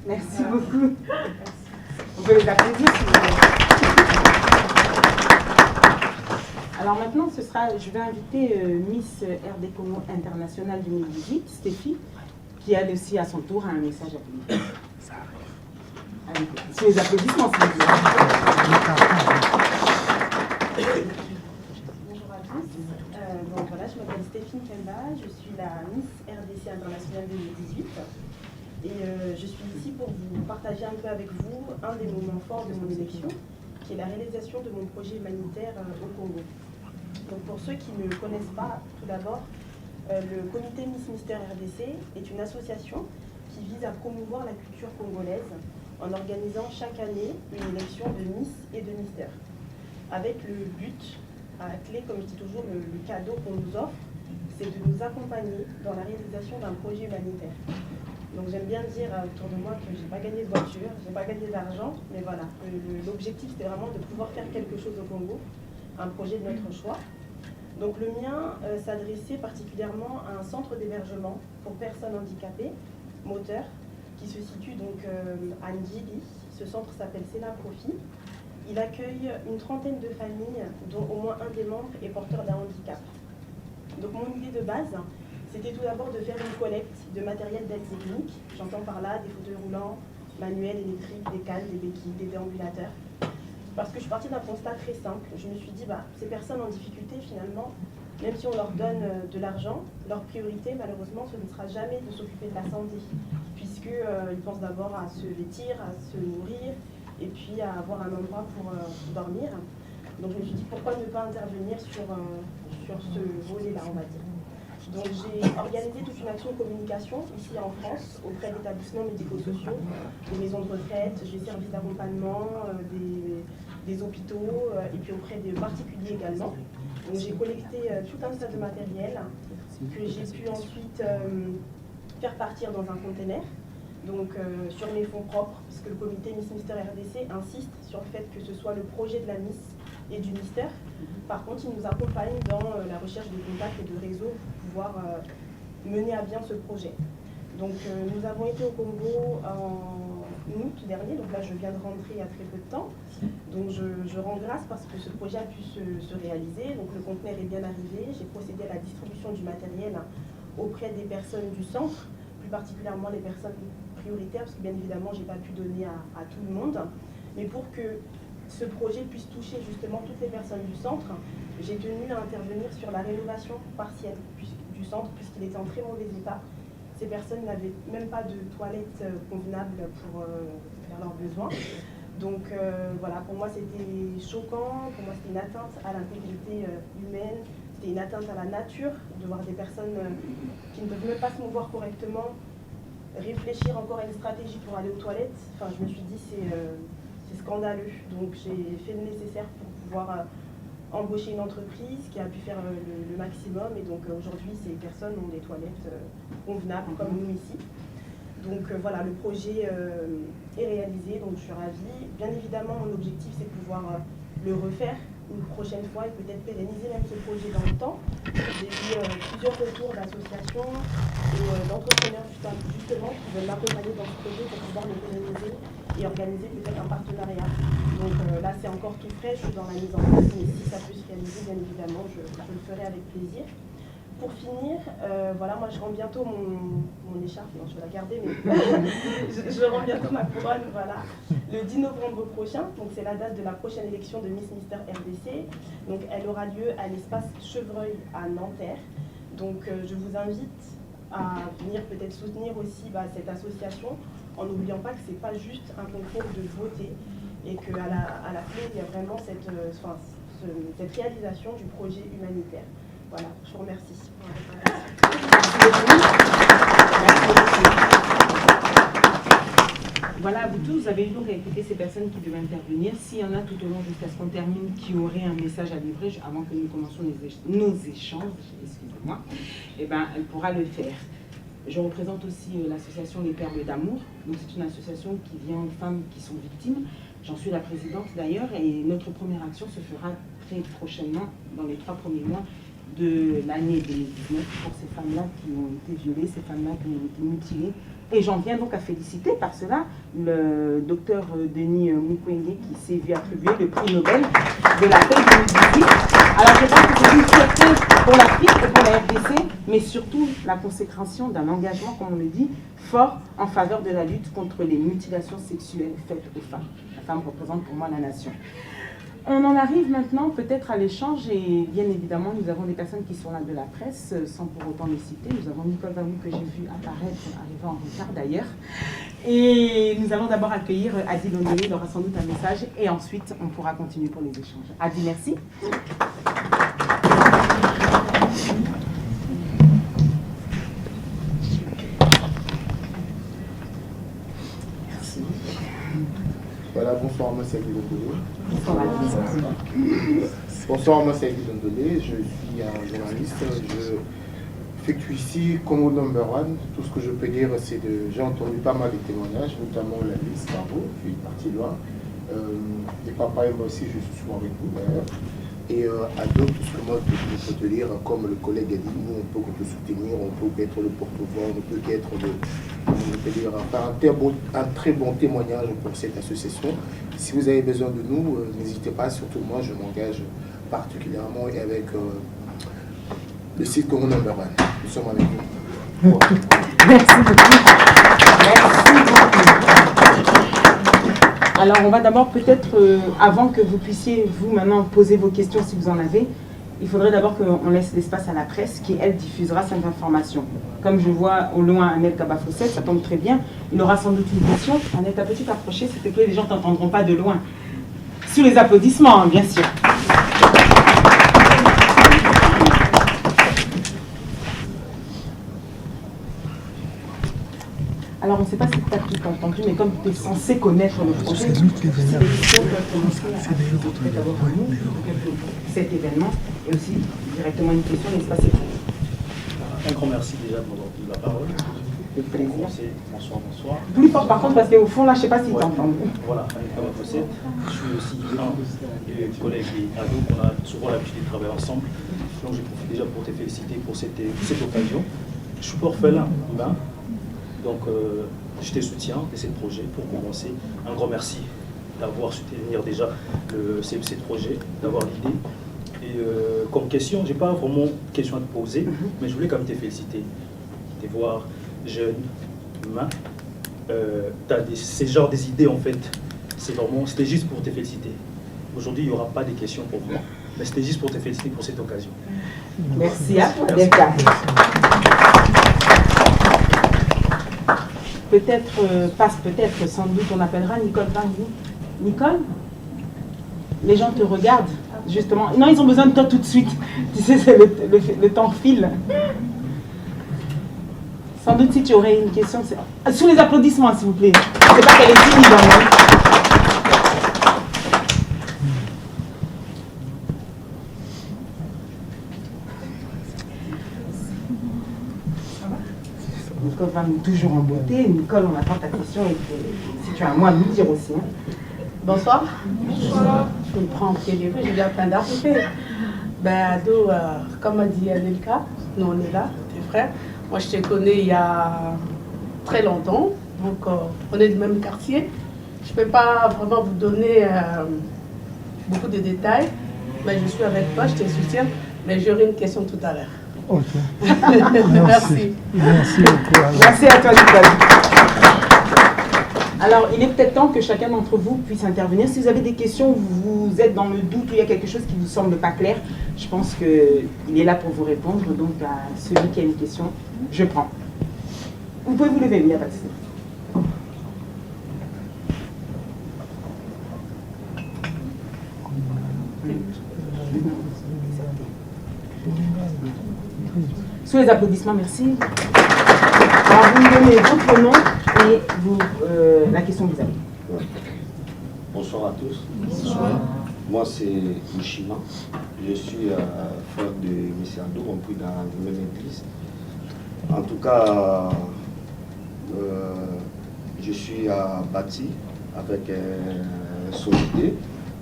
Merci beaucoup. Merci. On peut les applaudir si vous voulez. Alors maintenant, je vais inviter Miss RD Congo International 2018, Stéphie, qui elle aussi à son tour a un message à dire. Sous les applaudissements, s'il vous plaît. Bonjour à tous. Donc voilà, je m'appelle Stéphine Kemba, je suis la Miss RDC International 2018 et je suis ici pour vous partager un peu avec vous un des moments forts de mon élection, qui est la réalisation de mon projet humanitaire au Congo. Donc pour ceux qui ne connaissent pas, tout d'abord, le comité Miss Mister RDC est une association qui vise à promouvoir la culture congolaise en organisant chaque année une élection de Miss et de Mister, avec le but à la clé, comme je dis toujours, le cadeau qu'on nous offre, c'est de nous accompagner dans la réalisation d'un projet humanitaire. Donc j'aime bien dire autour de moi que je n'ai pas gagné de voiture, je n'ai pas gagné d'argent, mais voilà, l'objectif c'était vraiment de pouvoir faire quelque chose au Congo, un projet de notre choix. Donc le mien s'adressait particulièrement à un centre d'hébergement pour personnes handicapées, moteurs, qui se situe donc à Ndjili. Ce centre s'appelle Sena Profit. Il accueille une trentaine de familles dont au moins un des membres est porteur d'un handicap. Donc mon idée de base, c'était tout d'abord de faire une collecte de matériel d'aide technique. J'entends par là des fauteuils roulants, manuels, électriques, des cannes, des béquilles, des déambulateurs. Parce que je suis partie d'un constat très simple. Je me suis dit, ces personnes en difficulté, finalement, même si on leur donne de l'argent, leur priorité, malheureusement, ce ne sera jamais de s'occuper de la santé, puisqu'ils pensent d'abord à se vêtir, à se nourrir, et puis à avoir un endroit pour dormir. Donc je me suis dit, pourquoi ne pas intervenir sur ce volet-là, on va dire. Donc j'ai organisé toute une action de communication ici en France auprès d'établissements médico-sociaux, des maisons de retraite, des services d'accompagnement, des hôpitaux et puis auprès des particuliers également. Donc j'ai collecté tout un tas de matériel que j'ai pu ensuite faire partir dans un container, donc sur mes fonds propres, parce que le comité Miss Mister RDC insiste sur le fait que ce soit le projet de la Miss et du Mister. Par contre, il nous accompagne dans la recherche de contacts et de réseaux pour pouvoir mener à bien ce projet. Donc nous avons été au Congo en août dernier, donc là je viens de rentrer il y a très peu de temps. Donc je rends grâce parce que ce projet a pu se réaliser. Donc le conteneur est bien arrivé, j'ai procédé à la distribution du matériel auprès des personnes du centre, plus particulièrement les personnes prioritaires, parce que bien évidemment je n'ai pas pu donner à tout le monde. Mais pour que ce projet puisse toucher justement toutes les personnes du centre, j'ai tenu à intervenir sur la rénovation partielle du centre, puisqu'il était en très mauvais état. Ces personnes n'avaient même pas de toilettes convenables pour faire leurs besoins. Donc voilà, pour moi c'était choquant, pour moi c'était une atteinte à l'intégrité humaine, c'était une atteinte à la nature, de voir des personnes qui ne peuvent même pas se mouvoir correctement, réfléchir encore à une stratégie pour aller aux toilettes. Enfin, je me suis dit c'est scandaleux. Donc j'ai fait le nécessaire pour pouvoir embaucher une entreprise qui a pu faire le maximum. Et donc aujourd'hui, ces personnes ont des toilettes convenables comme nous ici. Donc voilà, le projet est réalisé, donc je suis ravie. Bien évidemment, mon objectif, c'est de pouvoir le refaire une prochaine fois et peut-être pérenniser même ce projet dans le temps. J'ai eu plusieurs retours d'associations et d'entrepreneurs justement qui veulent m'accompagner dans ce projet pour pouvoir le pérenniser et organiser peut-être un partenariat. Donc là, c'est encore tout frais, je suis dans la mise en place, mais si ça peut se réaliser, bien évidemment, je le ferai avec plaisir. Pour finir, voilà, moi je rends bientôt mon écharpe, non, je vais la garder, mais je rends bientôt ma couronne, voilà, le 10 novembre prochain. Donc c'est la date de la prochaine élection de Miss Mister RDC. Donc elle aura lieu à l'espace Chevreuil à Nanterre. Donc je vous invite à venir peut-être soutenir aussi cette association, en n'oubliant pas que ce n'est pas juste un concours de beauté, et qu'à la clé, il y a vraiment cette réalisation du projet humanitaire. Voilà, je vous remercie. Voilà, vous tous, vous avez eu donc à écouter ces personnes qui devaient intervenir. S'il y en a tout au long jusqu'à ce qu'on termine qui aurait un message à livrer avant que nous commencions nos échanges, excusez-moi, eh ben, elle pourra le faire. Je représente aussi l'association Les Perles d'Amour. Donc c'est une association qui vient aux femmes qui sont victimes. J'en suis la présidente d'ailleurs, et notre première action se fera très prochainement, dans les 3 premiers mois de l'année 2019, pour ces femmes-là qui ont été violées, ces femmes-là qui ont été mutilées. Et j'en viens donc à féliciter par cela le docteur Denis Mukwege qui s'est vu attribuer le prix Nobel de la paix 2018. Alors je pense que c'est une fierté pour l'Afrique et pour la RDC, mais surtout la consécration d'un engagement, comme on le dit, fort en faveur de la lutte contre les mutilations sexuelles faites aux femmes. La femme représente pour moi la nation. On en arrive maintenant peut-être à l'échange, et bien évidemment nous avons des personnes qui sont là de la presse, sans pour autant les citer. Nous avons Nicole Vamou que j'ai vu apparaître, arriver en retard d'ailleurs. Et nous allons d'abord accueillir Adi Londolé, il aura sans doute un message, et ensuite on pourra continuer pour les échanges. Adi, merci. Voilà, bonsoir, moi c'est Adi Londolé. Bonsoir, moi c'est Adi Londolé, je suis un journaliste, je effectue ici Congo Number One. Tout ce que je peux dire, c'est que j'ai entendu pas mal de témoignages, notamment la Lise Caro, qui est partie loin. Et papa et moi aussi, je suis souvent avec vous d'ailleurs. Et à d'autres, tout ce que moi je peux te dire, comme le collègue a dit, nous on peut te soutenir, on peut être le porte-voix, on peut être un très bon témoignage pour cette association. Si vous avez besoin de nous, n'hésitez pas, surtout moi je m'engage particulièrement et avec le site Congo Number One. Nous sommes avec vous. Voilà. Merci beaucoup. Merci beaucoup. Alors on va d'abord peut-être, avant que vous puissiez vous maintenant poser vos questions si vous en avez, il faudrait d'abord qu'on laisse l'espace à la presse qui, elle, diffusera cette information. Comme je vois au loin Annette Kabafosset, ça tombe très bien, il aura sans doute une question. Annette, ta petite approcher, s'il te plaît, les gens ne t'entendront pas de loin. Sous les applaudissements, bien sûr. Alors, on ne sait pas si tu as tout entendu, mais comme tu es censé connaître le projet, c'est d'abord cet événement et aussi directement une question, l'espace est un grand merci déjà pour avoir pris la parole. Le plaisir. Bonsoir, bonsoir. Plus fort par contre, parce qu'au fond, là, je ne sais pas si tu entends. Voilà, je suis aussi un des collègues et Ado qu'on a souvent l'habitude de travailler ensemble. Donc, je profite déjà pour te féliciter pour cette occasion. Je suis pas orphelin humain. Donc, je te soutiens de ce projet pour commencer. Un grand merci d'avoir soutenir déjà ces projets, d'avoir l'idée. Et comme question, je n'ai pas vraiment de question à te poser, mais je voulais quand même te féliciter. Te voir jeune, humain. Tu as ces genres des idées en fait. C'était juste pour te féliciter. Aujourd'hui, il n'y aura pas de questions pour moi, mais c'était juste pour te féliciter pour cette occasion. Merci à toi, Delta. Peut-être, sans doute, on appellera Nicole Vangou. Nicole, les gens te regardent, justement. Non, ils ont besoin de toi tout de suite. Tu sais, le temps file. Sans doute, si tu aurais une question, sous les applaudissements, s'il vous plaît. C'est pas qu'elle est timide, hein. Nicole va nous toujours en beauté. Nicole, on attend ta question et si tu as un mot à nous dire aussi. Hein. Bonsoir. Bonsoir. Je me prends en pied de vue, je viens plein d'arriver. Ben, Ado, comme a dit Anelka, nous on est là, tes frères. Moi je te connais il y a très longtemps, donc on est du même quartier. Je ne peux pas vraiment vous donner beaucoup de détails, mais je suis avec toi, je te soutiens, mais j'aurai une question tout à l'heure. Ok. Merci. Merci beaucoup. Merci à toi, Nicole. Alors, il est peut-être temps que chacun d'entre vous puisse intervenir. Si vous avez des questions, vous êtes dans le doute ou il y a quelque chose qui ne vous semble pas clair, je pense qu'il est là pour vous répondre. Donc, à celui qui a une question, je prends. Vous pouvez vous lever, il n'y a pas de souci. Sous les applaudissements, merci. Alors, vous me donnez votre nom et la question que vous avez. Bonsoir à tous. Bonsoir. Moi, c'est Mishima. Je suis frère de M. Ado, on prie dans la même église. En tout cas, je suis à Bati avec Solidé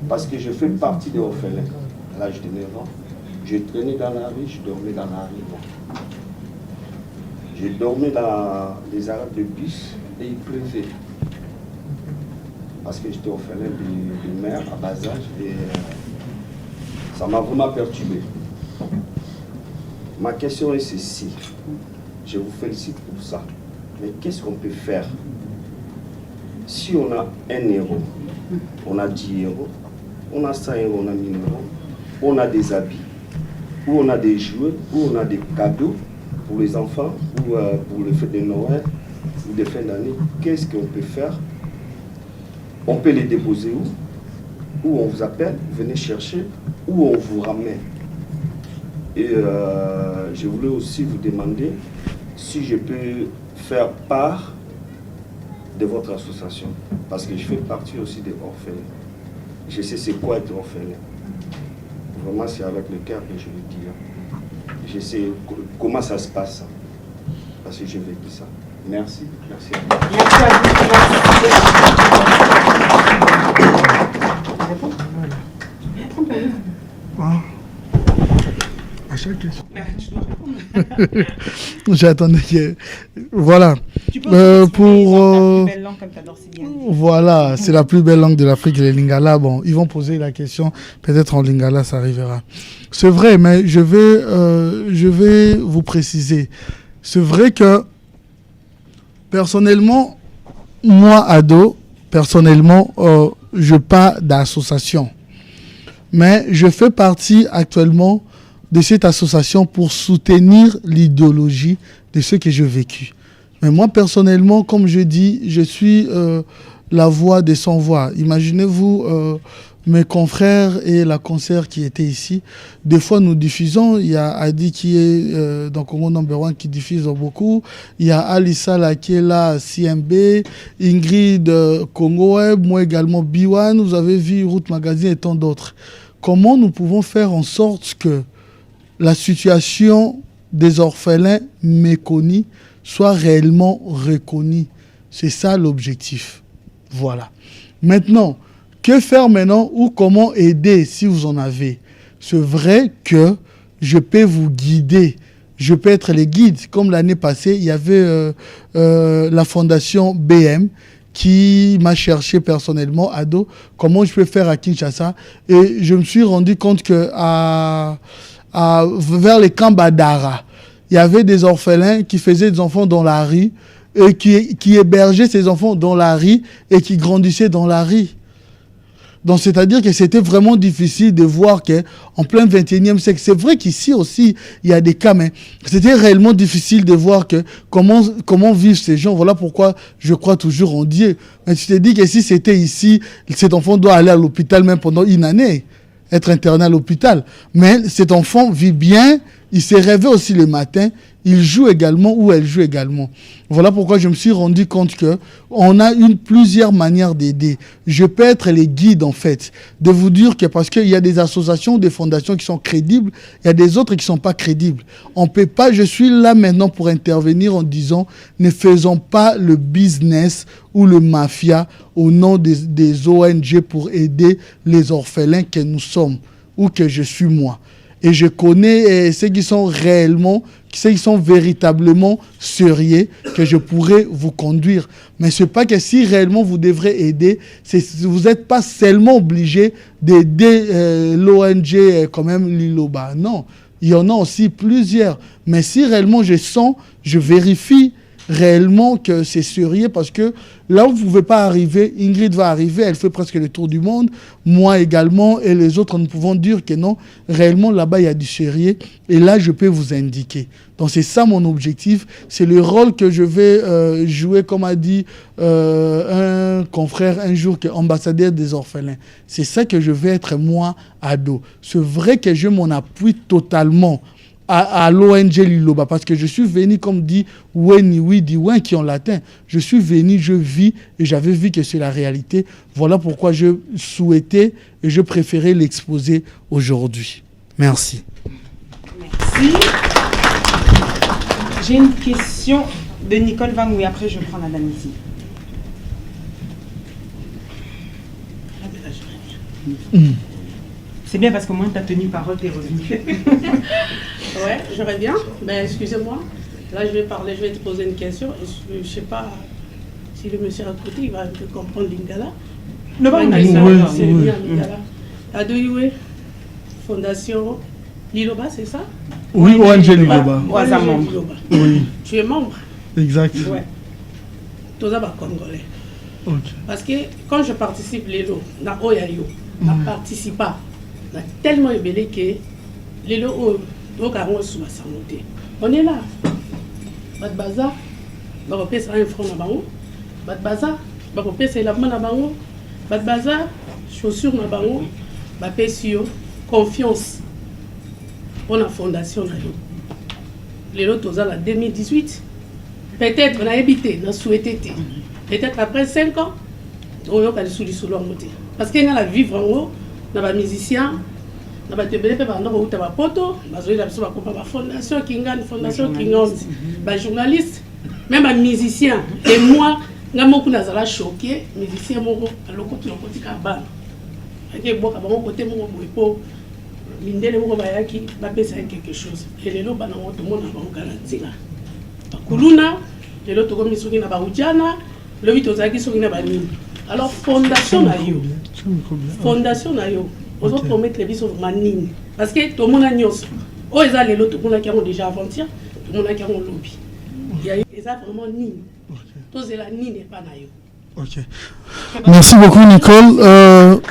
parce que je fais partie des orphelins à l'âge de 9 ans. Je traînais dans la rue, je dormais dans la rue. Je dormais dans les arrêts de bus et il pleuvait. Parce que j'étais orphelin de mère à bas âge et ça m'a vraiment perturbé. Ma question est ceci. Je vous félicite pour ça. Mais qu'est-ce qu'on peut faire si on a un héros, on a 10 héros, on a 100 héros, on a 1000 héros, on a des habits, ou on a des jouets, ou on a des cadeaux pour les enfants, ou pour les fêtes de Noël, ou des fins d'année. Qu'est-ce qu'on peut faire? On peut les déposer où? Ou on vous appelle, venez chercher, ou on vous ramène. Et je voulais aussi vous demander si je peux faire part de votre association, parce que je fais partie aussi des orphelins. Je sais c'est quoi être orphelin. Vraiment, c'est avec le cœur que je le dis. Je sais comment ça se passe, parce que j'ai vécu ça. Merci. Merci à vous. Merci à vous. À chaque question. J'attendais que... Voilà. Tu peux pour la plus belle langue comme tu adores si bien. Voilà, c'est la plus belle langue de l'Afrique, les Lingala. Bon, ils vont poser la question, peut-être en Lingala, ça arrivera. C'est vrai, mais je vais vous préciser. C'est vrai que, personnellement, moi, ado, personnellement, je n'ai pas d'association. Mais je fais partie actuellement de cette association pour soutenir l'idéologie de ce que j'ai vécu. Mais moi, personnellement, comme je dis, je suis la voix des sans-voix. Imaginez-vous mes confrères et la consoeur qui étaient ici. Des fois, nous diffusons. Il y a Adi qui est dans Congo Number 1 qui diffuse beaucoup. Il y a Alissa là, qui est là à CMB. Ingrid Congo Web. Moi également B1. Vous avez vu Route Magazine et tant d'autres. Comment nous pouvons faire en sorte que la situation des orphelins méconnus soit réellement reconnue? C'est ça l'objectif. Voilà. Maintenant, que faire maintenant ou comment aider si vous en avez? C'est vrai que je peux vous guider. Je peux être les guides. Comme l'année passée, il y avait la fondation BM qui m'a cherché personnellement, ado, comment je peux faire à Kinshasa. Et je me suis rendu compte que vers les camps Badara, il y avait des orphelins qui faisaient des enfants dans la rue et qui hébergeaient ces enfants dans la rue et qui grandissaient dans la rue. Donc, c'est-à-dire que c'était vraiment difficile de voir qu'en plein 21e siècle, c'est vrai qu'ici aussi, il y a des cas, mais c'était réellement difficile de voir comment vivent ces gens. Voilà pourquoi je crois toujours en Dieu. Mais tu te dis que si c'était ici, cet enfant doit aller à l'hôpital même pendant une année, être interné à l'hôpital. Mais cet enfant vit bien, il s'est réveillé aussi le matin, il joue également ou elle joue également. Voilà pourquoi je me suis rendu compte qu'on a plusieurs manières d'aider. Je peux être les guides en fait, de vous dire que parce qu'il y a des associations, des fondations qui sont crédibles, il y a des autres qui ne sont pas crédibles. On peut pas, je suis là maintenant pour intervenir en disant ne faisons pas le business ou le mafia au nom des ONG pour aider les orphelins que nous sommes ou que je suis moi. Et je connais ceux qui sont réellement, ceux qui sont véritablement sérieux, que je pourrais vous conduire. Mais ce n'est pas que si réellement vous devrez aider, vous n'êtes pas seulement obligé d'aider l'ONG quand même Liloba. Non, il y en a aussi plusieurs. Mais si réellement je sens, je vérifie réellement que c'est sérieux, parce que là où vous ne pouvez pas arriver, Ingrid va arriver, elle fait presque le tour du monde, moi également, et les autres, nous pouvons dire que non, réellement là-bas il y a du sérieux, et là je peux vous indiquer. Donc c'est ça mon objectif, c'est le rôle que je vais jouer, comme a dit un confrère un jour, qui est ambassadeur des orphelins. C'est ça que je vais être moi, ado. C'est vrai que je m'en appuie totalement à l'ONG Liloba, parce que je suis venu, comme dit Weni Widi Wen qui en latin, je suis venu, je vis, et j'avais vu que c'est la réalité. Voilà pourquoi je souhaitais et je préférais l'exposer aujourd'hui. Merci. Merci. J'ai une question de Nicole Vangou, et après je prends la dame ici. C'est bien parce qu'au moins tu as tenu parole, tu es revenu. Ouais, j'aurais bien. Mais excusez-moi, là je vais parler, je vais te poser une question. Je ne sais pas si le monsieur à côté il va un peu comprendre Lingala. Le bon, c'est bien Lingala. Adoyoué, Fondation Liloba, c'est ça? Oui, ONG Liloba. Oui. Tu es membre? Exact. Ouais. Tous les Congolais. Ok. Parce que quand je participe Lilo, na Oyayo, na participe pas. On a tellement ébélé que Lilo, on est là. Bat bazar, on va payer un franc na bango. Bat bazar, on va payer la main na bango. Bat bazar, chaussures na bango. Bat payer confiance pour la fondation na yo. Lilo toza la 2018. Peut-être on a évité, on a souhaité. Peut-être après 5 ans, on a pas de solution. Parce qu'il y a la vivre en haut, on a des musiciens. Na ba tebele pe ba ndoko uta ba poto bazoela biso ba kompa ba fondation Kingani fondation Kingonzi ba journaliste même ba musicien et moi ngamo kuna zala choqué musicien moko aloko tuloko tika bana ake boka ba côté moko boepo mindele moko ba yaki ba pesa quelque chose et lelo bana moto mona ba ngana tsila kuluna lelo to komi soki na ba ujana le vito zaki soki na ba nini alors fondation na yo on va promettre les bisous manine parce que tout le monde a nyos oh ils ont les lots tout le monde qui ont déjà avant-hier tout le monde qui ont lobby il y a ça vraiment nine tous la nine n'est pas naïo. Ok. Merci beaucoup Nicole.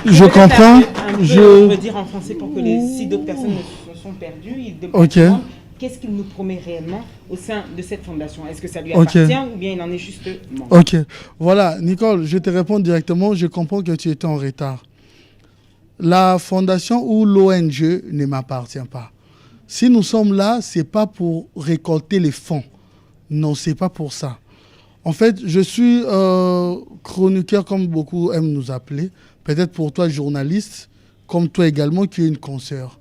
Je comprends. Je veux dire en français pour que si d'autres personnes se sont perdues, ils demandent qu'est-ce qu'il nous promet réellement au sein de cette fondation. Est-ce que ça lui appartient ou bien il en est juste membre? Ok. Voilà Nicole, je te réponds directement. Je comprends que tu étais en retard. La fondation ou l'ONG ne m'appartient pas. Si nous sommes là, ce n'est pas pour récolter les fonds. Non, ce n'est pas pour ça. En fait, je suis chroniqueur, comme beaucoup aiment nous appeler. Peut-être pour toi, journaliste, comme toi également, qui es une consoeur.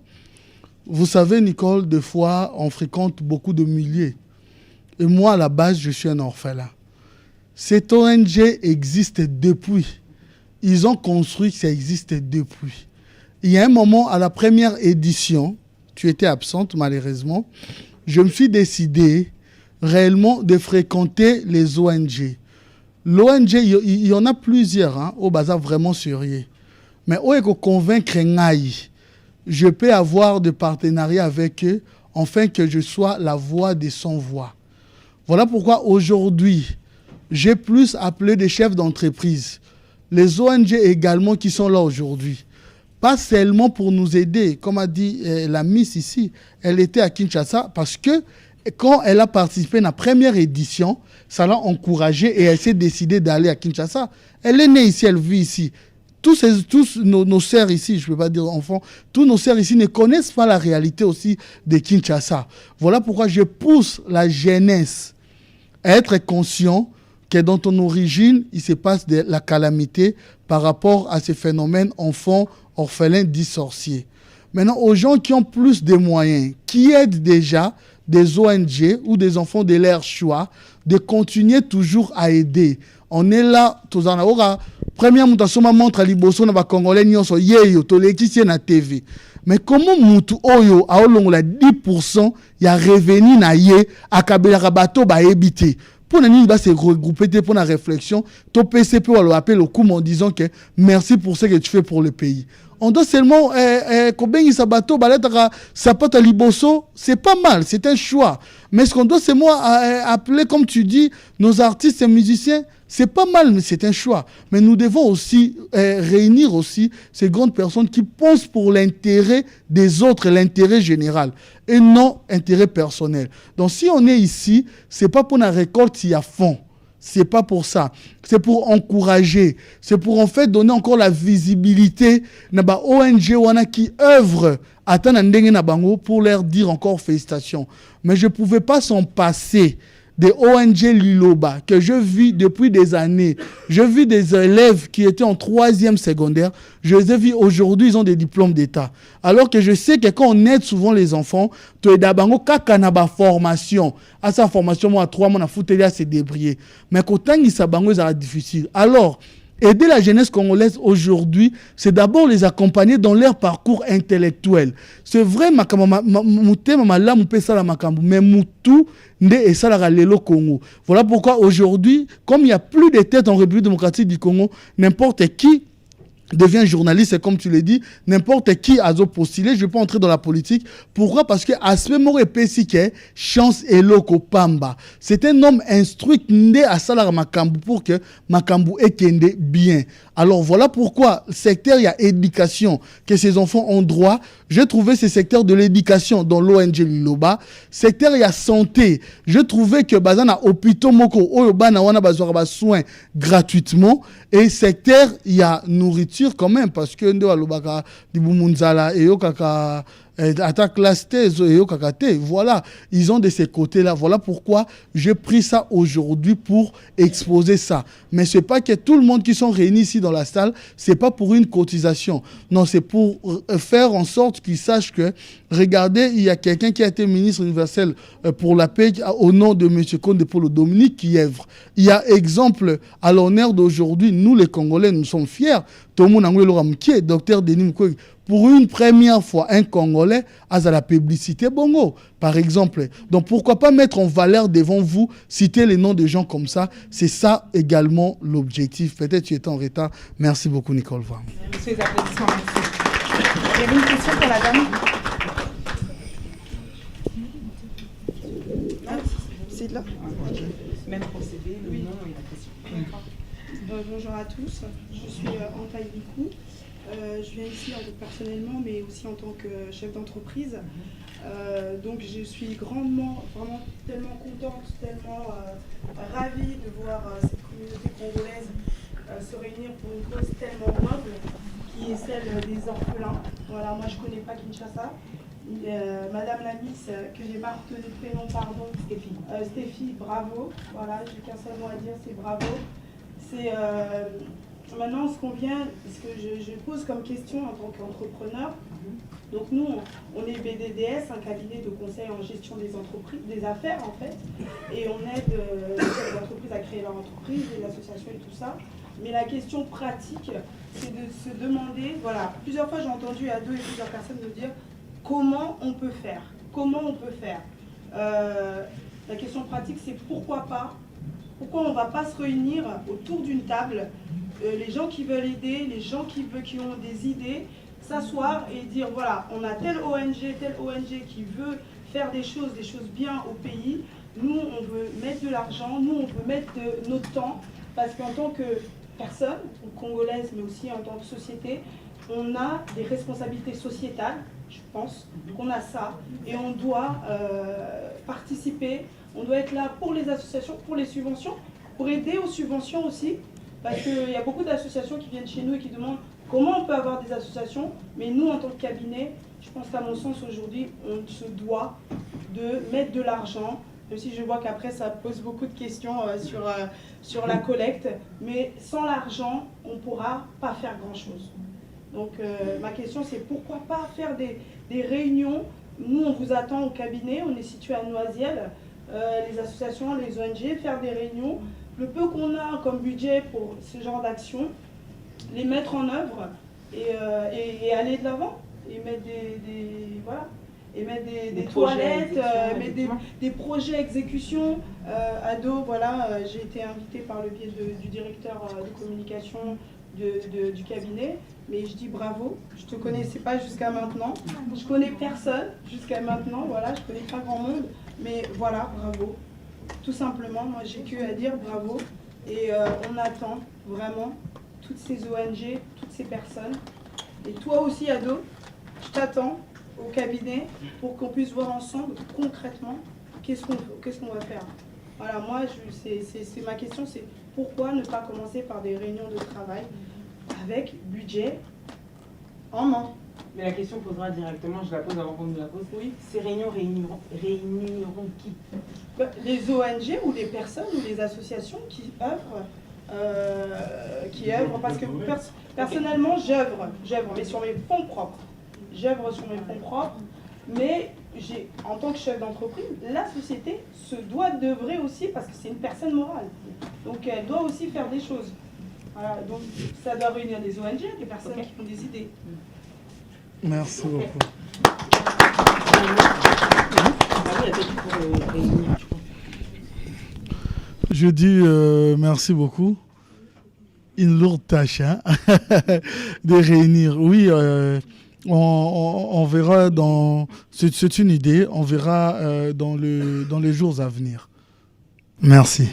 Vous savez, Nicole, des fois, on fréquente beaucoup de milliers. Et moi, à la base, je suis un orphelin. Cette ONG existe depuis. Ils ont construit, ça existe depuis. Il y a un moment, à la première édition, tu étais absente malheureusement, je me suis décidé réellement de fréquenter les ONG. L'ONG, il y en a plusieurs, au bazar vraiment sérieux. Mais où est-ce qu'on convaincre Ngaï? Je peux avoir des partenariats avec eux, afin que je sois la voix des sans-voix. Voilà pourquoi aujourd'hui, j'ai plus appelé des chefs d'entreprise. Les ONG également qui sont là aujourd'hui. Pas seulement pour nous aider, comme a dit la Miss ici, elle était à Kinshasa parce que quand elle a participé à la première édition, ça l'a encouragée et elle s'est décidée d'aller à Kinshasa. Elle est née ici, elle vit ici. Tous nos sœurs ici, je ne peux pas dire enfants, tous nos sœurs ici ne connaissent pas la réalité aussi de Kinshasa. Voilà pourquoi je pousse la jeunesse à être conscient que dans ton origine, il se passe de la calamité par rapport à ces phénomènes enfants, orphelins, dits sorciers. Maintenant, aux gens qui ont plus de moyens, qui aident déjà des ONG ou des enfants de leur choix, de continuer toujours à aider. On est là, tous en aura. Première mutation montre à Liboso, on va Congolais, on est là, on est na TV. Mais comment mutu oyo aolongola 10% ya revenu na ye akabelaka bato ba ebité? Pour nous, va se regrouper pour la réflexion. Ton PCP va l'appeler au coup en disant que merci pour ce que tu fais pour le pays. On doit seulement Kobengi Sabato, Baletara, Sapata Liboso, c'est pas mal, c'est un choix. Mais ce qu'on doit seulement appeler, comme tu dis, nos artistes et musiciens, c'est pas mal, mais c'est un choix. Mais nous devons aussi réunir aussi ces grandes personnes qui pensent pour l'intérêt des autres, l'intérêt général, et non intérêt personnel. Donc si on est ici, c'est pas pour la récolte s'il y a fond. C'est pas pour ça. C'est pour encourager. C'est pour en fait donner encore la visibilité à ONG qui œuvrent pour leur dire encore félicitations. Mais je ne pouvais pas s'en passer des ONG Liloba que je vis depuis des années. Je vis des élèves qui étaient en 3e secondaire. Je les ai vus aujourd'hui, ils ont des diplômes d'État. Alors que je sais que quand on aide souvent les enfants, tu es d'abord kakanaba formation. À sa formation, moi, à 3 mois, on a foutu à se débrouiller. Mais quand on ça c'est difficile. Alors, aider la jeunesse congolaise aujourd'hui, c'est d'abord les accompagner dans leur parcours intellectuel. C'est vrai, mais Moutou, et ça la Congo. Voilà pourquoi aujourd'hui, comme il n'y a plus de têtes en République démocratique du Congo, n'importe qui devient journaliste, et comme tu l'as dit, n'importe qui a postulé, je ne vais pas entrer dans la politique. Pourquoi? Parce que Aspe More Pesike, chance et loko pamba. C'est un homme instruit à Salar Makambu pour que Makambu ekende bien. Alors voilà pourquoi le secteur, il y a éducation, que ces enfants ont droit. J'ai trouvé ce secteur de l'éducation dans l'ONG Liloba. Secteur, il y a santé. Je trouvais que Bazana hôpitaux moko, oyobana wana bazwa soins gratuitement. Et secteur, il y a nourriture quand même, parce que ndo alobaka dibumunzala et yokaka attaque classe et kakate. Voilà, ils ont de ces côtés-là. Voilà pourquoi j'ai pris ça aujourd'hui pour exposer ça. Mais c'est pas que tout le monde qui sont réunis ici dans la salle, c'est pas pour une cotisation. Non, c'est pour faire en sorte qu'ils sachent que, regardez, il y a quelqu'un qui a été ministre universel pour la paix au nom de M. Condé Polo Dominique qui œuvre. Il y a exemple à l'honneur d'aujourd'hui, nous les Congolais, nous sommes fiers. Docteur Denis Mukwege, pour une première fois, un Congolais a la publicité bongo, par exemple. Donc pourquoi pas mettre en valeur devant vous, citer les noms de gens comme ça. C'est ça également l'objectif. Peut-être que tu étais en retard. Merci beaucoup, Nicole Vam. Monsieur les applaudissements, merci. Il y avait une question pour la dame. C'est là. Même procédé, le nom et la question. Bonjour à tous, je suis Anta Ibikou. Je viens ici personnellement, mais aussi en tant que chef d'entreprise. Donc je suis grandement, vraiment tellement contente, tellement ravie de voir cette communauté congolaise se réunir pour une cause tellement noble, qui est celle des orphelins. Voilà, moi je ne connais pas Kinshasa. Madame la Miss, que j'ai pas retenu le prénom, pardon, Stéphie, bravo. Voilà, j'ai qu'un seul mot à dire, c'est bravo. C'est maintenant ce que je pose comme question en tant qu'entrepreneur. Donc nous, on est BDDS, un cabinet de conseil en gestion des entreprises, des affaires en fait, et on aide les entreprises à créer leur entreprise, les associations et tout ça. Mais la question pratique, c'est de se demander, voilà, plusieurs fois j'ai entendu à 2 et plusieurs personnes me dire comment on peut faire, la question pratique, c'est pourquoi on ne va pas se réunir autour d'une table, les gens qui veulent aider, les gens qui ont des idées, s'asseoir et dire voilà, on a telle ONG qui veut faire des choses bien au pays, nous on veut mettre de l'argent, nous on veut mettre de notre temps, parce qu'en tant que personne, congolaise mais aussi en tant que société, on a des responsabilités sociétales, je pense qu'on a ça, et on doit participer, on doit être là pour les associations, pour les subventions, pour aider aux subventions aussi, parce qu'il y a beaucoup d'associations qui viennent chez nous et qui demandent comment on peut avoir des associations, mais nous en tant que cabinet, je pense qu'à mon sens aujourd'hui, on se doit de mettre de l'argent, même si je vois qu'après ça pose beaucoup de questions sur la collecte, mais sans l'argent, on ne pourra pas faire grand-chose. Donc ma question c'est pourquoi pas faire des réunions. Nous on vous attend au cabinet, on est situé à Noisiel, les associations, les ONG, faire des réunions, le peu qu'on a comme budget pour ce genre d'action, les mettre en œuvre et aller de l'avant. ils mettent voilà. Et mettre des projets, toilettes, mettre des projets exécution. Ado, voilà, j'ai été invitée par le biais du directeur de communication du cabinet, mais je dis bravo, je te connaissais pas jusqu'à maintenant, je connais personne jusqu'à maintenant, voilà, je connais pas grand monde, mais voilà, bravo. Tout simplement, moi j'ai que à dire bravo, et on attend vraiment toutes ces ONG, toutes ces personnes, et toi aussi Ado, je t'attends au cabinet pour qu'on puisse voir ensemble concrètement qu'est-ce qu'on va faire. Voilà, moi, c'est ma question, c'est pourquoi ne pas commencer par des réunions de travail avec budget en main. Mais la question posera directement, je la pose avant qu'on nous la pose. Oui. Ces réunions réuniront qui? Les ONG ou les personnes ou les associations qui œuvrent, parce que personnellement, j'œuvre, mais sur mes fonds propres. J'œuvre sur mes fonds propres, mais en tant que chef d'entreprise, la société se doit d'œuvrer aussi parce que c'est une personne morale. Donc elle doit aussi faire des choses. Voilà, donc ça doit réunir des ONG, des personnes qui ont des idées. Merci beaucoup. Je dis merci beaucoup. Une lourde tâche hein, de réunir. Oui, on verra c'est une idée, on verra dans les jours à venir. Merci.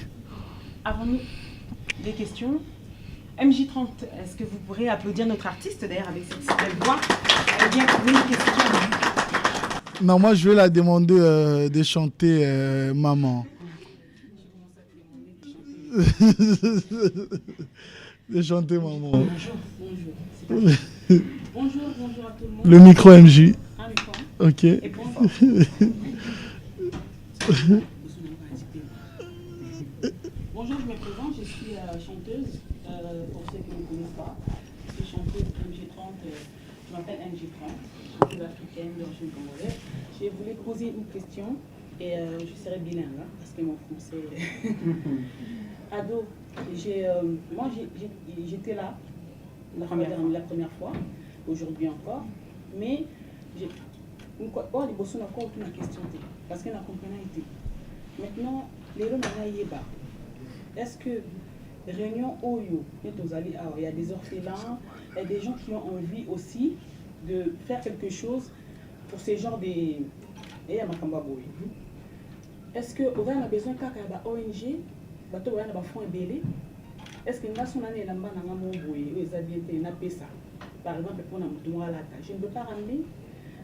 Avons-nous des questions? MJ30, est-ce que vous pourrez applaudir notre artiste d'ailleurs avec cette belle voix? Elle vient trouver une question. Non, moi je vais la demander de chanter Maman. De chanter Maman. Bonjour. Bonjour à tout le monde. Le micro MJ. Ah, micro. Ok. Et bonjour. Bonjour, je me présente, je suis chanteuse, pour ceux qui ne me connaissent pas. Je suis chanteuse MJ30, je m'appelle MJ30, chanteuse africaine d'origine congolaise. Je voulais poser une question et je serai bilingue hein, parce que mon français... Ado, moi j'étais là la première fois, aujourd'hui encore, mais j'ai une question parce que la comprenait. Maintenant, les gens est-ce que réunion Oyo, il y a des orphelins, il y a des gens qui ont envie aussi de faire quelque chose pour ces genres de... Est-ce qu'on a besoin d'un ONG, un fonds ébélé? Est-ce que nous avons un par exemple, pour nous, je ne peux pas ramener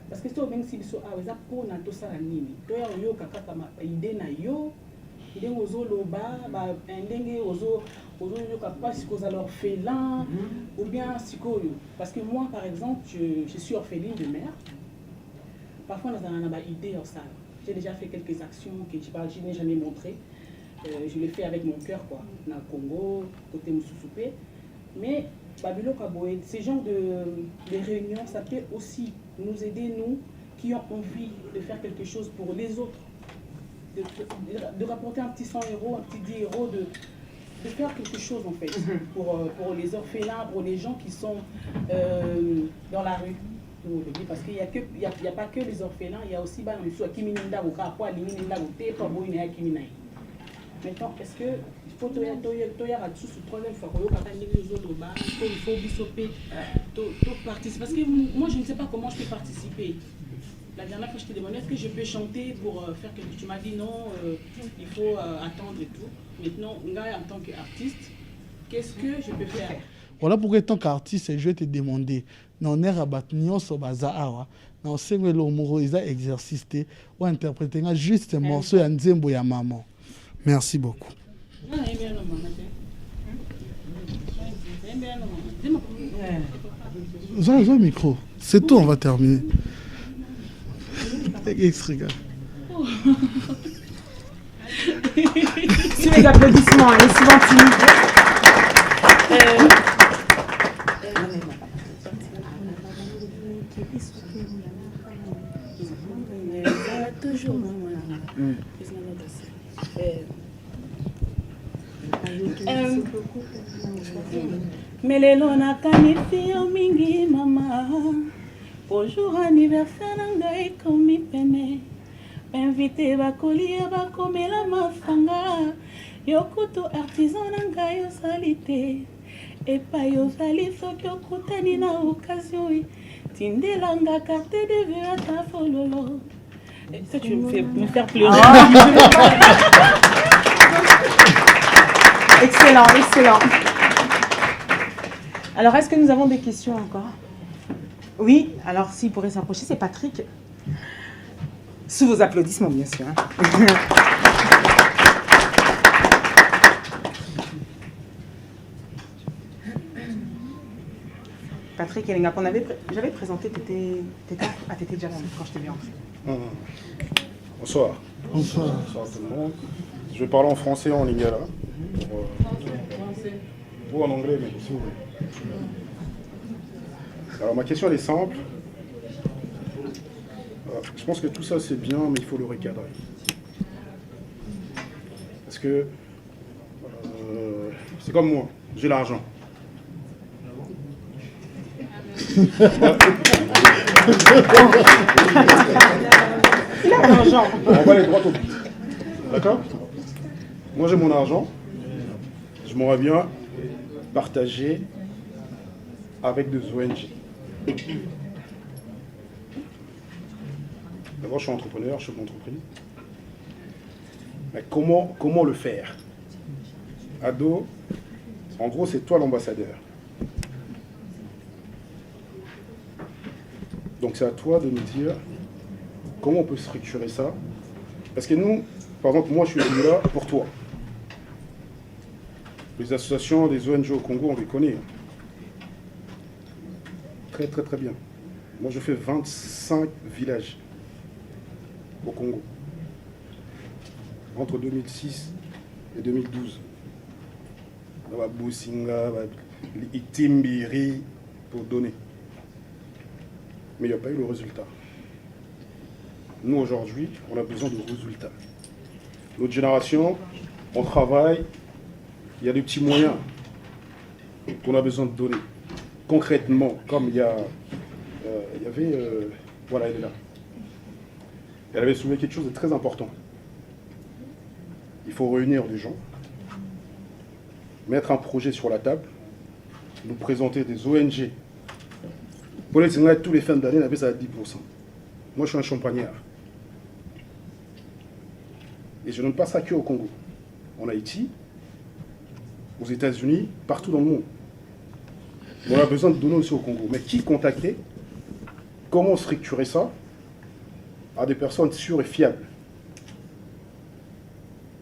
parce que si on a une pour nous, ça idée na yo ndenge ozoloba ndenge ozoyoka pas sikoza l'orphelin ou bien sikoyo parce que moi par exemple je suis orpheline de mère. Parfois nous avons une idée en ça. J'ai déjà fait quelques actions que je n'ai jamais montrées. Je l'ai fait avec mon cœur quoi, dans le Congo, côté Moussoussoupé. Mais Babilo Kaboé, ces genres de réunions, ça peut aussi nous aider, nous, qui ont envie de faire quelque chose pour les autres. De rapporter un petit 100 €, un petit 10 €, de faire quelque chose en fait, pour les orphelins, pour les gens qui sont dans la rue. Parce qu'il n'y a pas que les orphelins, il y a aussi maintenant, est-ce que il faut participer? Parce que moi je ne sais pas comment je peux participer. La dernière fois je t'ai demandé est-ce que je peux chanter pour faire quelque chose. Tu m'as dit non, il faut attendre et tout. Maintenant, en tant qu'artiste, qu'est-ce que je peux faire? Voilà pourquoi en tant qu'artiste, je vais te demander. Non, on est rabat nyonso bazaar. Non, c'est que l'homme ils a exercé ou interprété juste un morceau à Nzembo ya maman. Merci beaucoup. Vous avez un micro. C'est tout, on va terminer. Extrait. Sur les applaudissements, elle est souvent timide. Toujours melelo nakanisi yo mingi mama Bonjour anniversaire nangai komi pene. Invité bakolia bakomela masanga. Yokutu artisan nangai osalite. Epa yozali soki okutani na occasion. Tindelanga carte de vue à ta fololo. Ça tu me fais me faire pleurer. Excellent, excellent. Alors, est-ce que nous avons des questions encore? Oui, alors s'il pourrait s'approcher, c'est Patrick. Sous vos applaudissements, bien sûr. Patrick Elenga, j'avais présenté, t'étais déjà là quand je t'ai vu entrer. Bonsoir. Bonsoir. Bonsoir tout le monde. Je vais parler en français et en lingala. Ou en anglais, mais si vous voulez. Alors ma question elle est simple. Je pense que tout ça c'est bien, mais il faut le recadrer. Parce que c'est comme moi, j'ai l'argent. Il a l'argent. On va aller droit au but. D'accord? Moi j'ai mon argent. Je m'aurais bien partagé avec des ONG. D'abord, je suis entrepreneur, je suis une entreprise. Mais comment le faire? Ado, en gros, c'est toi l'ambassadeur. Donc c'est à toi de nous dire comment on peut structurer ça. Parce que nous, par exemple, moi je suis venu là pour toi. Les associations, les ONG au Congo, on les connaît. Très très très bien. Moi je fais 25 villages au Congo. Entre 2006 et 2012. Boussinga, Itimbiri, pour donner. Mais il n'y a pas eu le résultat. Nous aujourd'hui, on a besoin de résultats. Notre génération, on travaille, il y a des petits moyens qu'on a besoin de donner. Concrètement, comme il y avait, voilà, elle est là. Elle avait soulevé quelque chose de très important. Il faut réunir des gens, mettre un projet sur la table, nous présenter des ONG. Pour les tous les fins d'année, on avait ça à 10%. Moi, je suis un champagnard. Et je ne donne pas ça qu'au Congo. En Haïti, aux États-Unis, partout dans le monde. On a besoin de donner aussi au Congo. Mais qui contacter? Comment structurer ça à des personnes sûres et fiables?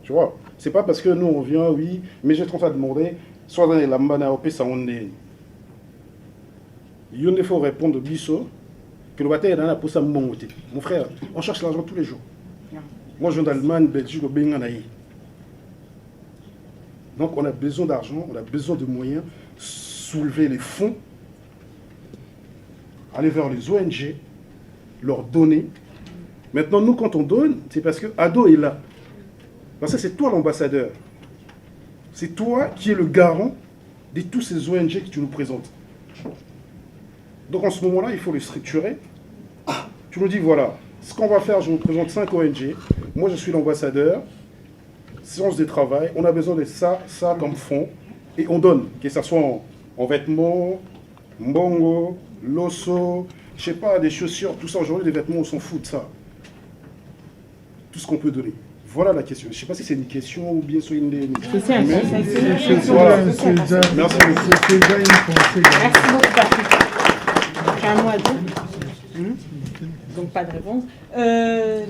Tu vois, c'est pas parce que nous on vient, oui, mais j'ai trop à demander, soit dans les lambana op ça on est. Il faut répondre au bisso que le bataille est dans la pousse à mon côté. Mon frère, on cherche l'argent tous les jours. Moi je viens d'Allemagne, Belgique, au Benganaï. Donc on a besoin d'argent, on a besoin de moyens, soulever les fonds, aller vers les ONG, leur donner. Maintenant, nous, quand on donne, c'est parce que Ado est là. Parce que c'est toi l'ambassadeur. C'est toi qui es le garant de tous ces ONG que tu nous présentes. Donc en ce moment-là, il faut les structurer. Tu nous dis, voilà, ce qu'on va faire, je vous présente 5 ONG. Moi, je suis l'ambassadeur. Séance de travail, on a besoin de ça comme fonds. Et on donne, que ce soit en vêtements, mbongo, loso, je sais pas, des chaussures, tout ça. Aujourd'hui, les vêtements, on s'en fout de ça. Tout ce qu'on peut donner. Voilà la question. Je ne sais pas si c'est une question ou bien c'est une... C'est une question. Merci beaucoup. Merci beaucoup, Patrick. Tu as un mot à dire? Donc pas de réponse.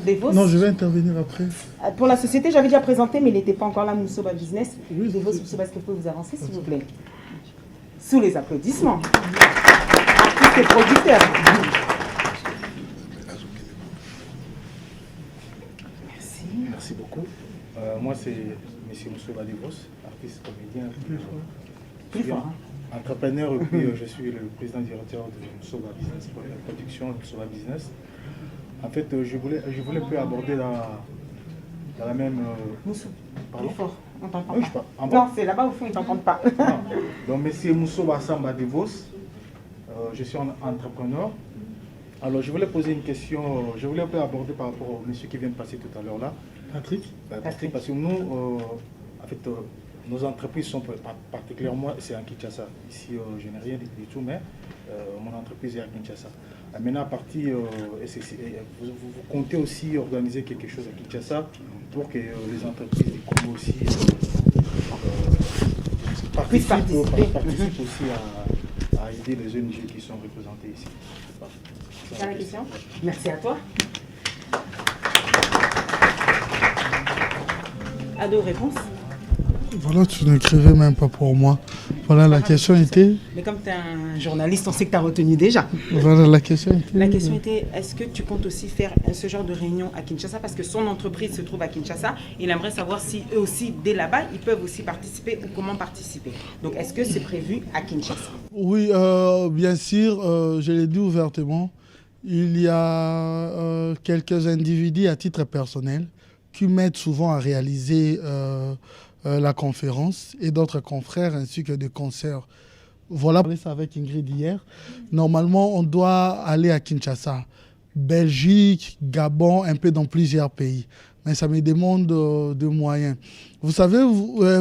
Devos. Non, je vais intervenir après. Pour la société, j'avais déjà présenté, mais il n'était pas encore là, Moussoba Business. Devos, je ne sais pas ce que vous pouvez vous avancer, s'il vous plaît. Sous les applaudissements. Artistes et producteurs. Merci. Merci beaucoup. Moi, c'est M. Moussoba Devos, artiste, comédien, entrepreneur, et puis je suis le président directeur de Moussoba Business, pour la production de Moussoba Business. En fait, je voulais un peu aborder dans la même... Pardon. Fort. On t'entend oui, pas. En non, c'est là-bas au fond, ils ne t'entendent pas. Donc, M. Moussoba Samba Devos, je suis un entrepreneur. Alors, je voulais poser une question, je voulais un peu aborder par rapport au monsieur qui vient de passer tout à l'heure là. Patrick. Patrick, parce que nous, en fait, nos entreprises sont particulièrement, c'est en Kinshasa. Ici, je n'ai rien du tout, mais mon entreprise est à Kinshasa. Maintenant, à partir, vous comptez aussi organiser quelque chose à Kinshasa pour que les entreprises du Congo aussi participent aussi à aider les ONG qui sont représentées ici. C'est la question. Merci à toi. Ado, réponse. Voilà, tu n'écrivais même pas pour moi. Voilà, la question était... Mais comme tu es un journaliste, on sait que tu as retenu déjà. Voilà, la question était... La question était, est-ce que tu comptes aussi faire ce genre de réunion à Kinshasa? Parce que son entreprise se trouve à Kinshasa. Il aimerait savoir si eux aussi, dès là-bas, ils peuvent aussi participer ou comment participer. Donc, est-ce que c'est prévu à Kinshasa? Oui, bien sûr, je l'ai dit ouvertement. Il y a quelques individus à titre personnel qui m'aident souvent à réaliser la conférence et d'autres confrères ainsi que des concerts. Voilà, on ça avec Ingrid hier. Normalement, on doit aller à Kinshasa, Belgique, Gabon, un peu dans plusieurs pays. Mais ça me demande de moyens. Vous savez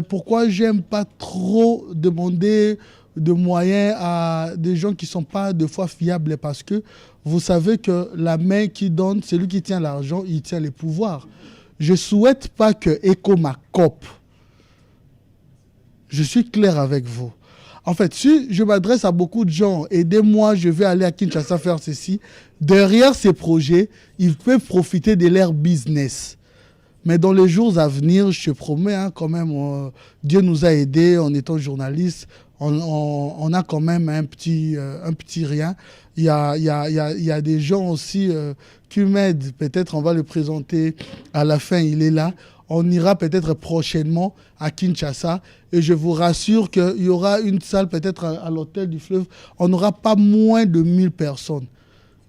pourquoi j'aime pas trop demander de moyens à des gens qui ne sont pas de fois fiables? Parce que vous savez que la main qui donne, celui qui tient l'argent, il tient les pouvoirs. Je ne souhaite pas que ECHO m'accope. Je suis clair avec vous. En fait, si je m'adresse à beaucoup de gens, aidez-moi, je vais aller à Kinshasa faire ceci, derrière ces projets, ils peuvent profiter de leur business. Mais dans les jours à venir, je te promets, hein, quand même, Dieu nous a aidés en étant journalistes. On a quand même un petit rien. Il y a des gens aussi qui m'aident. Peut-être on va le présenter à la fin, il est là. On ira peut-être prochainement à Kinshasa. Et je vous rassure qu'il y aura une salle peut-être à l'hôtel du Fleuve. On n'aura pas moins de 1000 personnes.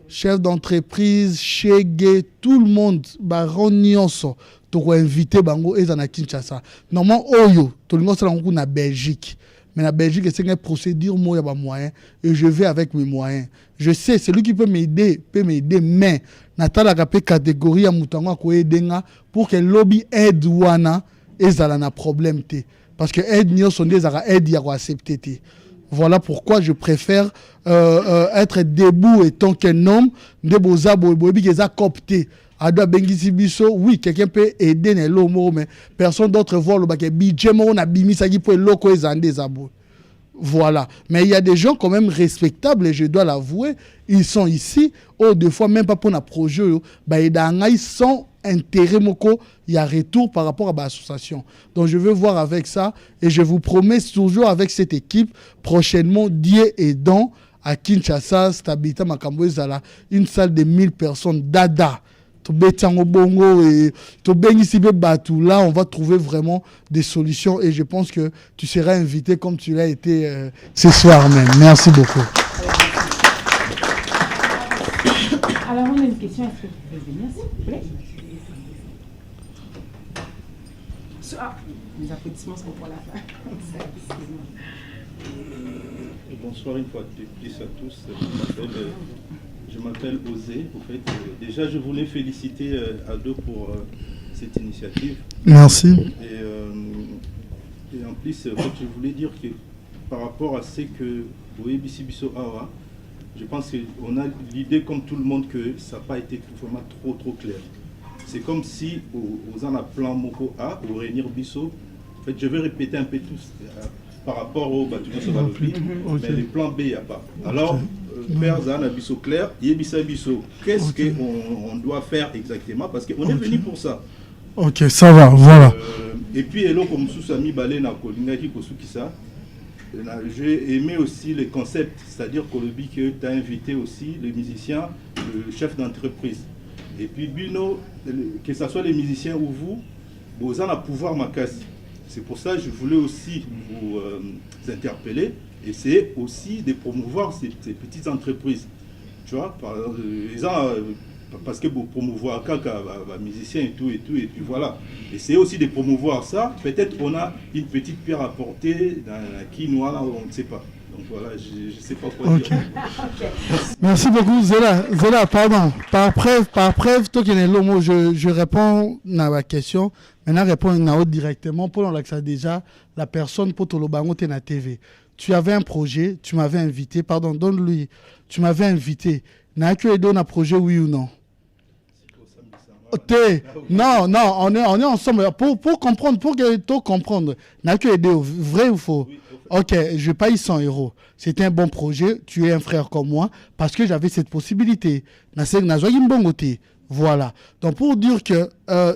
Chefs d'entreprise, Chege, tout le monde, Baron Nyonso, tu vas inviter Bango et à Kinshasa. Normalement, Oyo, tout le monde sera en Belgique. Mais la Belgique, c'est une procédure, moi, il y a des moyens. Et je vais avec mes moyens. Je sais, celui qui peut m'aider, mais Natala a fait catégorie à Moutango pour que le lobby aide Wana et ça a un problème. Parce que aide Nyo sont des aide y a accepté. Voilà pourquoi je préfère être debout et tant qu'un homme, de boza bobi qui a copté. Ado bengisi biso, oui, quelqu'un peut aider les lomo, mais personne d'autre voit le bac budget, on a bimi ça qui peut loco et zandé zabo. Voilà. Mais il y a des gens quand même respectables, et je dois l'avouer, ils sont ici, des fois même pas pour un projet, ils sont intérêt moko, il y a retour par rapport à l'association. Donc je veux voir avec ça, et je vous promets toujours avec cette équipe, prochainement, Dieu aidant, à Kinshasa, Stabilité Makambo Zala, une salle de 1000 personnes, dada. Là, on va trouver vraiment des solutions et je pense que tu seras invité comme tu l'as été ce soir même. Merci beaucoup. Alors, on a une question. Est-ce que vous pouvez venir, s'il vous plaît? Les applaudissements sont pour la fin. Bonsoir une fois de plus à tous. Je m'appelle Osé. En fait, déjà, je voulais féliciter Ado pour cette initiative. Merci. Et en plus, en fait, je voulais dire que par rapport à ce que Oebisi Biso Awa, je pense qu'on a l'idée, comme tout le monde, que ça n'a pas été vraiment trop clair. C'est comme si, aux en plan Moko A, au Réunir Biso, en fait, je vais répéter un peu tout par rapport au Batuno Sovalopi, mais les plans B, il n'y a pas. Alors, Père Zana Biso clair, Yebisa Biso, qu'est-ce qu'on doit faire exactement? Parce qu'on est venu pour ça. Ok, ça va, voilà. Et puis, comme Sousami Balé na Kolingaki Kosukisa, j'ai aimé aussi les concepts, c'est-à-dire que tu as invité aussi les musiciens, le chef d'entreprise. Et puis, Bino, que ce soit les musiciens ou vous avez un pouvoir makasi. C'est pour ça que je voulais aussi vous interpeller, essayer aussi de promouvoir ces petites entreprises. Tu vois, parce que pour promouvoir quelqu'un, musicien et tout, et puis voilà. Essayer aussi de promouvoir ça. Peut-être qu'on a une petite pierre à porter dans la quinoa, on ne sait pas. Donc voilà, je ne sais pas quoi dire. Merci beaucoup, Zéla, pardon. Par preuve, toi qui es l'homme, je réponds à la question. Maintenant, réponds directement. Pour l'accès déjà, la personne pour te le bango t'es na TV. Tu avais un projet, tu m'avais invité, pardon, donne-lui. Tu m'avais invité. N'a que aidé un projet, oui ou non? Non, on est ensemble. Pour comprendre, pour que tu comprendre. N'a que aidé, vrai ou faux? Ok, je paye 100 €. C'était un bon projet. Tu es un frère comme moi parce que j'avais cette possibilité. Voilà. Donc pour dire que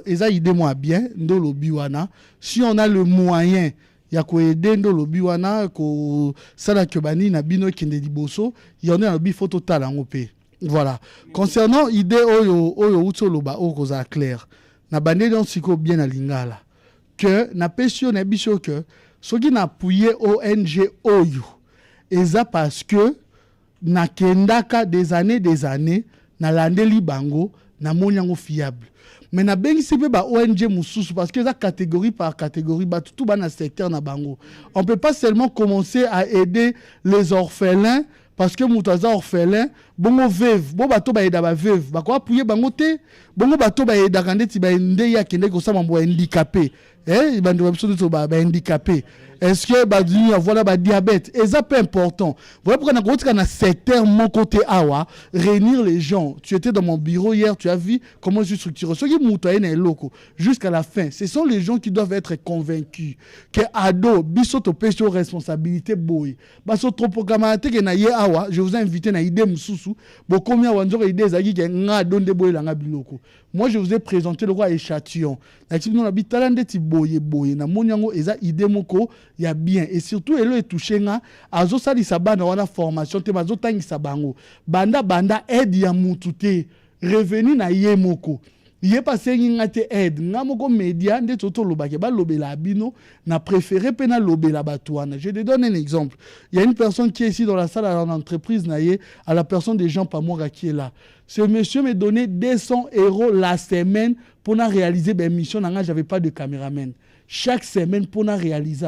Eza aidez-moi bien, ndolo biwana. Si on a le moyen, il y a quoi aider ndolo biwana, ko sala kebani na bino kende diboso, il y en a un bifo total en OP. Voilà. Concernant l'idée oyo utoloba okoza clair. Na bande don siko bien na lingala. Que na pesio na biso que ce qui n'a appuyé ONG Oyo, et ça parce que na kendaka des années, na landeli bango, na monyango fiable. Mais na bengi sipe ba ONG mususu parce que ça catégorie par catégorie, ba tout ba na secteur na bango. On peut pas seulement commencer à aider les orphelins parce que mutaza orphelin, bongo veuve, bon bato ba aida ba veuve, ba ko appuyer bango te, bongo bato ba aida kandeti ba ende ya kende ko sa mambo handicapé. Eh, ben de absolument ba handicapé. Est-ce que bah voilà bah diabète et ça peu important. Voilà pourquoi on a un secteur mon côté awa réunir les gens. Tu étais dans mon bureau hier, tu as vu comment je structure. Ceux qui moutayen et locaux jusqu'à la fin. Ce sont les gens qui doivent être convaincus que ado biso to peso responsabilité boy. Bah so trop programmaté que na ye awa, je vous ai invité na idée mususu. Bo combien wanzo idée zaki que nga donde boy la nga biloko. Moi je vous ai présenté le roi échantillon. Na tibi non habit talande ti boye na monyango eza idée moko ya bien et surtout elo etouché nga azo sali sabana wana formation te mazo tangisa bango banda aide ya mutu te revenu na ye moko yé passé nga te aide nga moko média nde toto lobake ba lobela bino na préféré pena lobela batouana. Je te donne un exemple. Il y a une personne qui est ici dans la salle à l'entreprise naie à la personne des gens Pamora qui est là. Ce monsieur me donnait 200 € la semaine pour réaliser mes missions. J'avais pas de caméraman. Chaque semaine pour réaliser.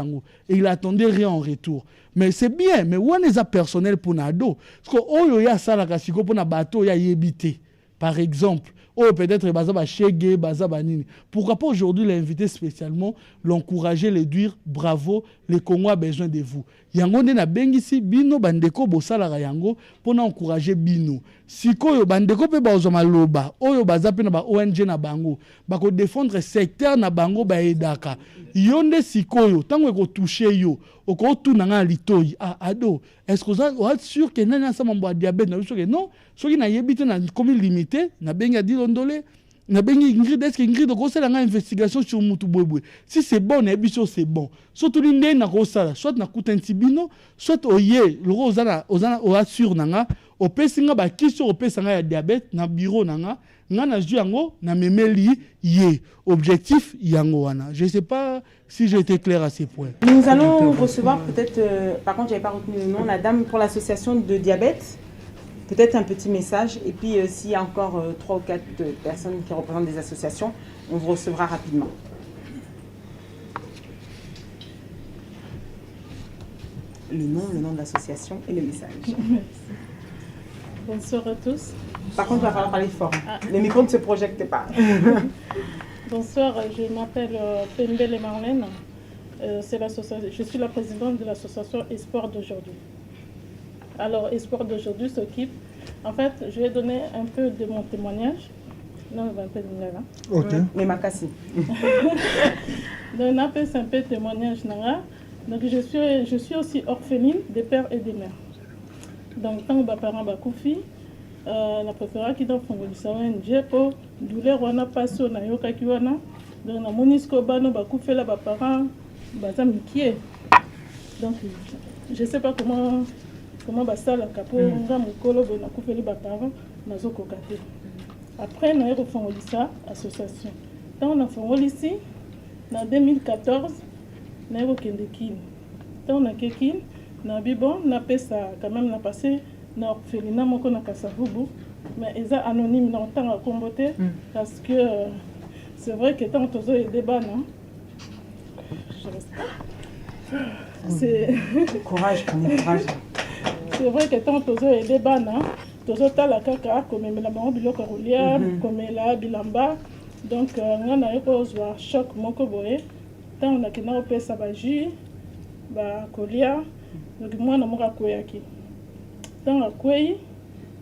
Et il attendait rien en retour. Mais c'est bien. Mais où est-ce personnel pour Nado? Parce que y a ça la kasiko pour na bateau y a yébité. Par exemple. Oh, peut-être bazaba chege, bazaba nini. Pourquoi pas aujourd'hui l'inviter spécialement, l'encourager, le dire bravo, le Congo a besoin de vous. Yango ne na bengisi bino bandeko bosala yango pour encourager bino. Sikoyo bandeko pe bazoma loba, oyo bazape na ba ONG na bango, bako défendre secteur na bango ba edaka. Yonde sikoyo tango ko toucher yo, oko tuna nga litoyi. Ah ado, est-ce que vous êtes sûr que nana sa mambo diabète na sûr que non, soki na yebite na comme limité, na benga di ondolé. Na bengi Ingrid, est-ce que Ingrid a une investigation sur Moutou Bouéboué? Si c'est bon, c'est bon. Surtout l'indé na kosala, soit na kutentibino, soit oye, le ozana sur nanga, au pesinga ba kiso au pesanga ya diabète na bureau nanga, na juango na memeli ye. Objectif yango wana. Je sais pas si j'ai été clair à ces points. Nous allons recevoir peut-être, par contre j'avais pas retenu le nom, la dame pour l'association de diabète. Peut-être un petit message, et puis s'il y a encore 3 ou 4 personnes qui représentent des associations, on vous recevra rapidement. Le nom de l'association et le message. Bonsoir à tous. Par contre, il va falloir parler fort. Le micro ne se projecte pas. Bonsoir, je m'appelle Pembele Marlène. Je suis la présidente de l'association Espoir d'aujourd'hui. Alors, Espoir d'aujourd'hui s'occupe. En fait, je vais donner un peu de mon témoignage. Non, un peu de là. Ok. Mais ma casse. Donc, un peu de témoignage. Donc, je suis aussi orpheline des pères et des mères. Donc, quand mes parents sont koufi, la préférée qui doit faire ça, ONG pour douleur, on a passé na yoka kiwana. Donc, na monisco bano ba koufi là, ba parents, ba zamikié. Donc, je sais pas comment ça la capo nga mukolo bona kufeli ba parents nazo kokate. Après na refondé ça association. Quand on a fondé ici en 2014 na kende kin. Quand on a kekin na bibon na pesa quand même na passé na orphelinat moko na Kasavubu mais ils a anonyme dans temps à comboter parce que c'est vrai que tant tozo et débat non. Je reste pas. C'est... Courage, prenez courage. C'est vrai que tant tozo aidé bana, tozo tala kaka komemela bango biloko kolia, komela bilamba. Donc ngana yoko zwa choc moko boye. Tant on a kina opesa ba jus, ba kolia. Donc mwana moko akweyaki. Tant akwei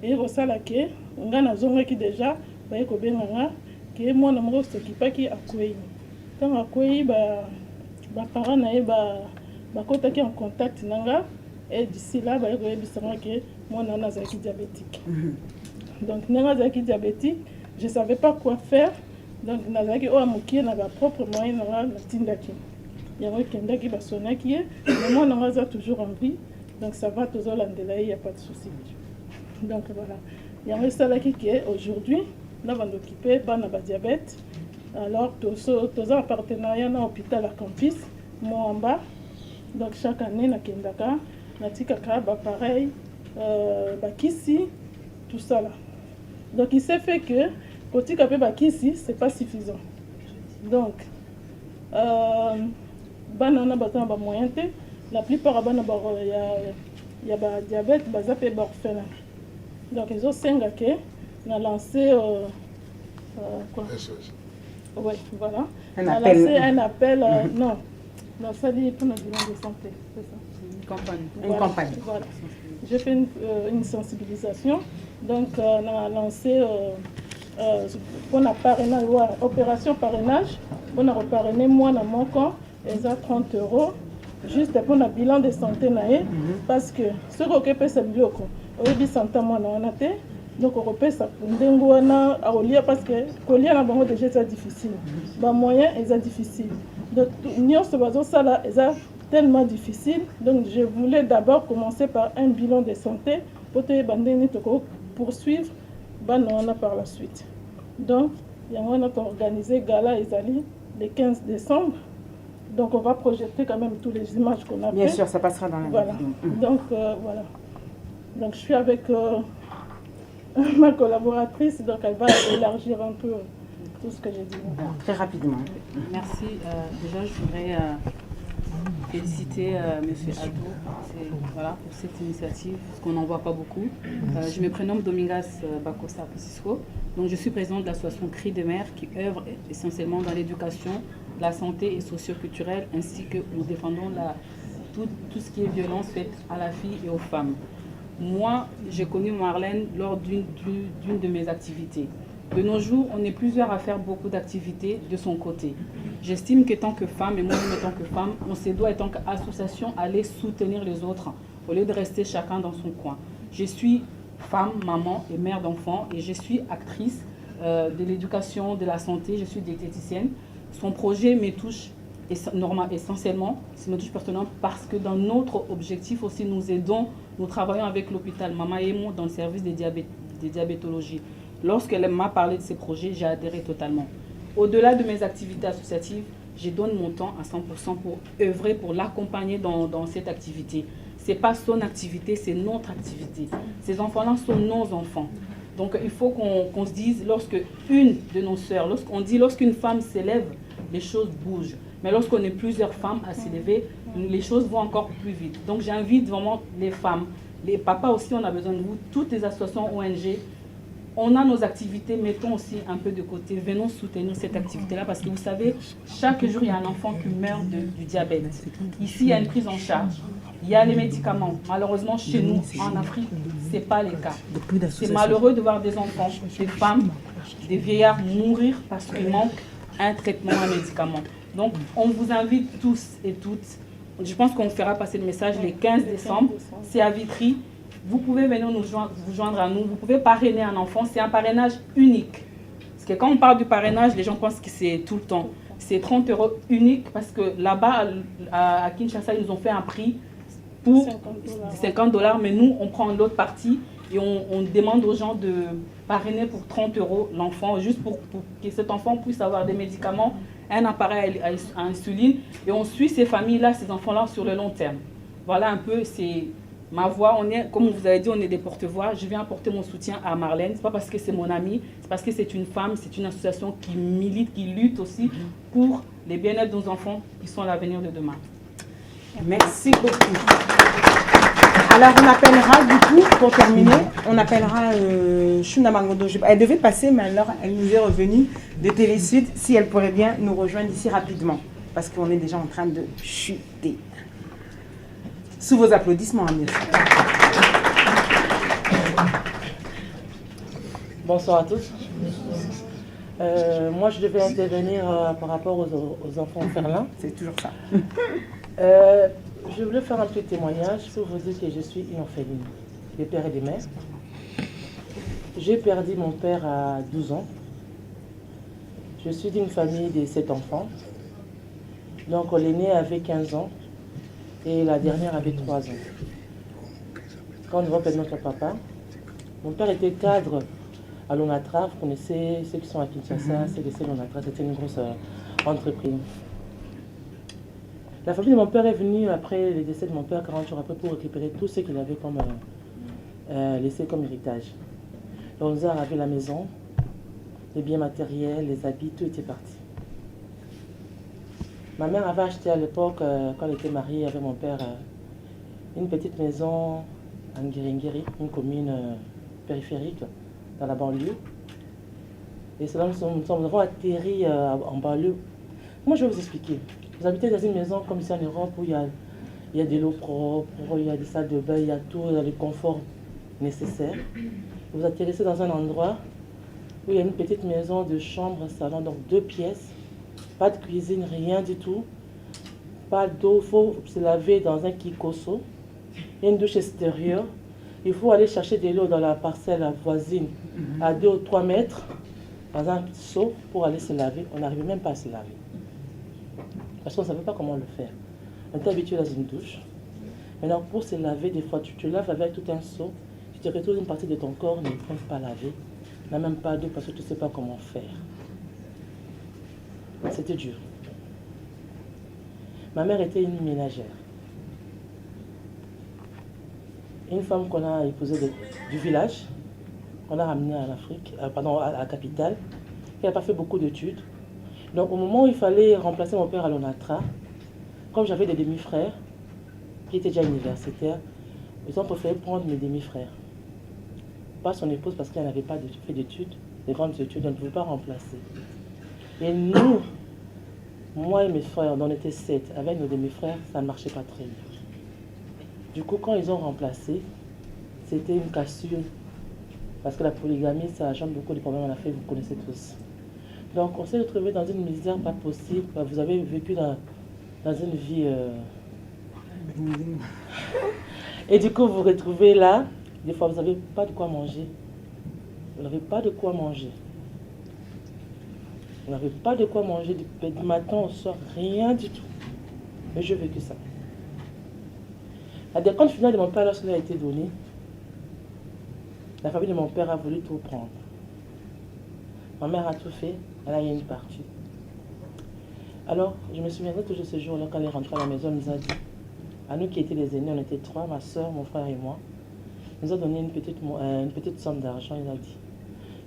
et rosala ke ngana zongaki déjà ba yeko benganga ke mwana moko s'occupaki akwei. Tant akwei ba parents na ye ba kotaki en contact nanga. Et d'ici là, je vais vous dire que moi, je suis diabétique. Donc, je suis diabétique, je ne savais pas quoi faire. Donc, je suis ma propre moyen de tindaki. Il y a quelqu'un qui va sonner, mais moi, je suis toujours en vie. Donc, ça va toujours l'andelay, il n'y a pas de souci. Donc, voilà. Il y a un seul qui est aujourd'hui, là, on va l'occuper, pas de diabète. Alors, tous en partenariat dans l'hôpital à Campus, moi en bas. Donc, chaque année, na Kendaka. Natikaka, pareil, Bakissi, tout ça là. Donc il s'est fait que, quand il y a Bakissi, ce n'est pas suffisant. Donc, banana batan ba moyen, la plupart il y a diabète, bazapé orphelin. Donc ils ont 5 on a lancé quoi? Oui, voilà. On a lancé un appel, non, ça dit pour notre bilan de santé, c'est ça. Une campagne. Voilà. J'ai fait une sensibilisation. Donc, on a lancé on a parrainage, opération parrainage. On a reparrainé moi dans mon camp, ils ont 30 €, juste pour le bilan de santé. Parce que ce qu'on peut faire, c'est on a santé moi on a été. Donc, on peut ça parce que colia déjà c'est difficile. Les moyens sont difficiles. Donc, nous sommes ça là, tellement difficile. Donc, je voulais d'abord commencer par un bilan de santé pour poursuivre par la suite. Donc, il y a organisé Gala Ezali le 15 décembre. Donc, on va projeter quand même toutes les images qu'on a fait. Bien sûr, ça passera dans la voilà. Donc, voilà. Donc, je suis avec ma collaboratrice, donc elle va élargir un peu tout ce que j'ai dit. Très rapidement. Merci. Déjà, je voudrais féliciter M. Adou pour cette initiative, parce qu'on n'en voit pas beaucoup. Je me prénomme Domingas Bacosa Francisco. Donc, je suis présidente de l'association Cris de Mer qui œuvre essentiellement dans l'éducation, la santé et socio-culturelle, ainsi que nous défendons tout ce qui est violence faite à la fille et aux femmes. Moi, j'ai connu Marlène lors d'une de mes activités. De nos jours, on est plusieurs à faire beaucoup d'activités de son côté. J'estime qu'en tant que femme, et moi-même en tant que femme, on se doit, en tant qu'association, aller soutenir les autres au lieu de rester chacun dans son coin. Je suis femme, maman et mère d'enfants et je suis actrice de l'éducation, de la santé, je suis diététicienne. Son projet me touche essentiellement, c'est me touche personnellement parce que dans notre objectif aussi, nous travaillons avec l'hôpital Mama Emo dans le service de diabétologie. Lorsqu'elle m'a parlé de ces projets, j'ai adhéré totalement. Au-delà de mes activités associatives, je donne mon temps à 100% pour œuvrer, pour l'accompagner dans cette activité. Ce n'est pas son activité, c'est notre activité. Ces enfants-là sont nos enfants. Donc il faut qu'on se dise, lorsque une de nos sœurs, lorsqu'une femme s'élève, les choses bougent. Mais lorsqu'on est plusieurs femmes à s'élever, les choses vont encore plus vite. Donc j'invite vraiment les femmes, les papas aussi, on a besoin de vous, toutes les associations ONG. On a nos activités, mettons aussi un peu de côté, venons soutenir cette activité-là parce que vous savez, chaque jour, il y a un enfant qui meurt du diabète. Ici, il y a une prise en charge, il y a les médicaments. Malheureusement, chez nous, en Afrique, ce n'est pas le cas. C'est malheureux de voir des enfants, des femmes, des vieillards mourir parce qu'il manque un traitement, un médicament. Donc, on vous invite tous et toutes. Je pense qu'on fera passer le message le 15 décembre. C'est à Vitry. Vous pouvez venir vous joindre à nous. Vous pouvez parrainer un enfant. C'est un parrainage unique. Parce que quand on parle du parrainage, les gens pensent que c'est tout le temps. C'est 30 € unique parce que là-bas, à Kinshasa, ils nous ont fait un prix pour 50 $. Mais nous, on prend l'autre partie et on demande aux gens de parrainer pour 30 € l'enfant, juste pour que cet enfant puisse avoir des médicaments, un appareil à insuline. Et on suit ces familles-là, ces enfants-là sur le long terme. Voilà un peu, c'est ma voix. Comme vous avez dit, on est des porte-voix. Je viens apporter mon soutien à Marlène. Ce n'est pas parce que c'est mon amie, c'est parce que c'est une femme, c'est une association qui milite, qui lutte aussi pour les bien-être de nos enfants qui sont l'avenir de demain. Merci beaucoup. Alors, on appellera, du coup, pour terminer, on appellera Shuna Mangondo. Elle devait passer, mais alors elle nous est revenue de Télé Sud, si elle pourrait bien nous rejoindre ici rapidement, parce qu'on est déjà en train de chuter. Sous vos applaudissements, Amir. Bonsoir à tous. Moi, je devais intervenir par rapport aux enfants orphelins. C'est toujours ça. Je voulais faire un petit témoignage pour vous dire que je suis une orpheline, des pères et des mères. J'ai perdu mon père à 12 ans. Je suis d'une famille de 7 enfants. Donc, l'aîné avait 15 ans et la dernière avait 3 ans. Quand on va perdre notre papa, mon père était cadre à l'ONATRA. Vous connaissez ceux qui sont à Kinshasa, CDC l'ONATRA, c'était une grosse entreprise. La famille de mon père est venue après le décès de mon père, 40 jours après, pour récupérer tout ce qu'il avait comme, laissé comme héritage. On nous a ravi la maison, les biens matériels, les habits, tout était parti. Ma mère avait acheté à l'époque, quand elle était mariée avec mon père, une petite maison à Ngiringiri, une commune périphérique dans la banlieue. Et c'est là que nous avons atterri en banlieue. Moi, je vais vous expliquer. Vous habitez dans une maison comme ici en Europe où il y a de l'eau propre, il y a des salles de bain, il y a tout, il y a le confort nécessaire. Vous atterrissez dans un endroit où il y a une petite maison de chambre, salon, donc 2 pièces, pas de cuisine, rien du tout, pas d'eau, il faut se laver dans un kikoso, il y a une douche extérieure, il faut aller chercher de l'eau dans la parcelle voisine à 2 ou 3 mètres, dans un seau pour aller se laver. On n'arrivait même pas à se laver. Parce qu'on ne savait pas comment le faire. On était habitué dans une douche. Maintenant, pour se laver, des fois, tu te laves avec tout un seau, tu te retrouves une partie de ton corps n'est même pas lavé, n'a même pas d'eau parce que tu ne sais pas comment faire. C'était dur. Ma mère était une ménagère. Une femme qu'on a épousée du village, qu'on a ramenée à l'Afrique, à la capitale, qui n'a pas fait beaucoup d'études. Donc au moment où il fallait remplacer mon père à l'ONATRA, comme j'avais des demi-frères, qui étaient déjà universitaires, ils ont préféré prendre mes demi-frères. Pas son épouse parce qu'elle n'avait pas fait d'études, de grandes études, on ne pouvait pas remplacer. Et nous, moi et mes frères, on était 7, avec nos demi-frères, ça ne marchait pas très bien. Du coup, quand ils ont remplacé, c'était une cassure. Parce que la polygamie, ça agente beaucoup de problèmes en Afrique, vous connaissez tous. Donc, on s'est retrouvé dans une misère pas possible. Vous avez vécu dans une vie... Et du coup, vous vous retrouvez là. Des fois, vous n'avez pas de quoi manger. Vous n'avez pas de quoi manger. Vous n'avez pas de quoi manger du matin au soir. Rien du tout. Mais j'ai vécu ça. La décompte finale de mon père, lorsqu'il a été donné, la famille de mon père a voulu tout prendre. Ma mère a tout fait. Elle a eu une partie. Alors, je me souviendrai toujours ce jour-là, quand elle est rentrée à la maison, elle nous a dit, à nous qui étions les aînés, on était 3, ma soeur, mon frère et moi, elle nous a donné une petite somme d'argent. Il a dit,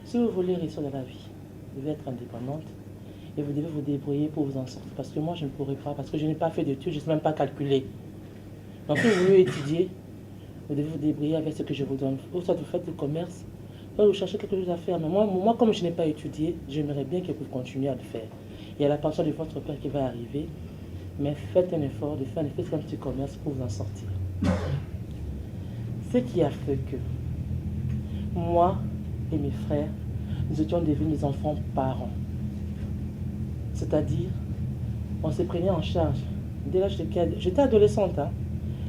si vous voulez réussir dans la vie, vous devez être indépendante et vous devez vous débrouiller pour vous en sortir. Parce que moi, je ne pourrais pas, parce que je n'ai pas fait d'études, je ne sais même pas calculer. Donc, si vous voulez étudier, vous devez vous débrouiller avec ce que je vous donne. Ou soit vous faites du commerce, vous cherchez quelque chose à faire, mais moi comme je n'ai pas étudié, j'aimerais bien que vous continuiez à le faire. Il y a la pension de votre père qui va arriver, mais faites un effort de faire un petit commerce pour vous en sortir. Ce qui a fait que moi et mes frères, nous étions devenus des enfants parents. C'est-à-dire, on se prenait en charge. Dès l'âge de 4, j'étais adolescente, hein.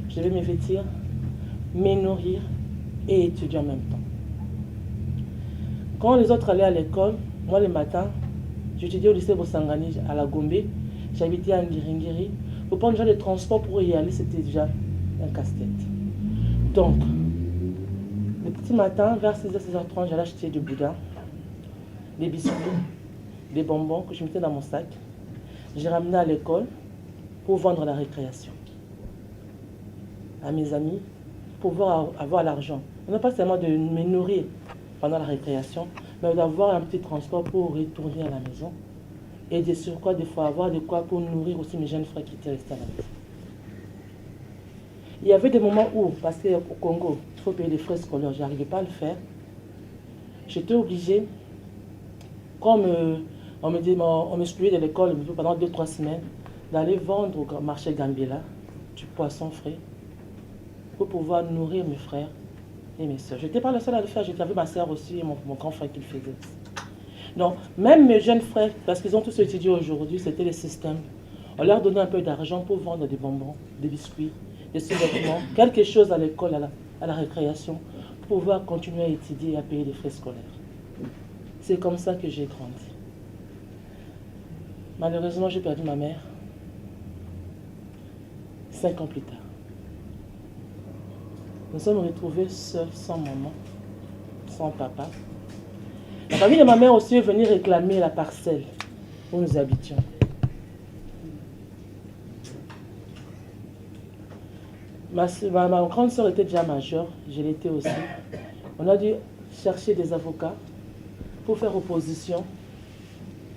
Je devais me vêtir, me nourrir et étudier en même temps. Quand les autres allaient à l'école, moi le matin, j'étudiais au lycée Bosangani à la Gombe, j'habitais à Ngiringiri. Pour prendre déjà les transports pour y aller, c'était déjà un casse-tête. Donc, le petit matin, vers 6h, 6h30, j'allais acheter du boudin, des biscuits, des bonbons que je mettais dans mon sac. J'ai ramené à l'école pour vendre à la récréation. À mes amis, pour pouvoir avoir l'argent. Non pas seulement de me nourrir pendant la récréation, mais d'avoir un petit transport pour retourner à la maison. Et de surcroît, des fois, avoir de quoi pour nourrir aussi mes jeunes frères qui étaient restés à la maison. Il y avait des moments où, parce qu'au Congo, il faut payer des frais scolaires, je n'arrivais pas à le faire. J'étais obligée, comme on m'excluait de l'école pendant 2-3 semaines, d'aller vendre au marché Gambela du poisson frais pour pouvoir nourrir mes frères et mes soeurs. Je n'étais pas la seule à le faire, j'avais ma soeur aussi et mon grand frère qui le faisait. Donc, même mes jeunes frères, parce qu'ils ont tous étudié aujourd'hui, c'était le système. On leur donnait un peu d'argent pour vendre des bonbons, des biscuits, des sous-vêtements, quelque chose à l'école, à la récréation, pour pouvoir continuer à étudier et à payer les frais scolaires. C'est comme ça que j'ai grandi. Malheureusement, j'ai perdu ma mère 5 ans plus tard. Nous sommes retrouvés seuls, sans maman, sans papa. La famille de ma mère aussi est venue réclamer la parcelle où nous habitions. Ma grande sœur était déjà majeure, je l'étais aussi. On a dû chercher des avocats pour faire opposition,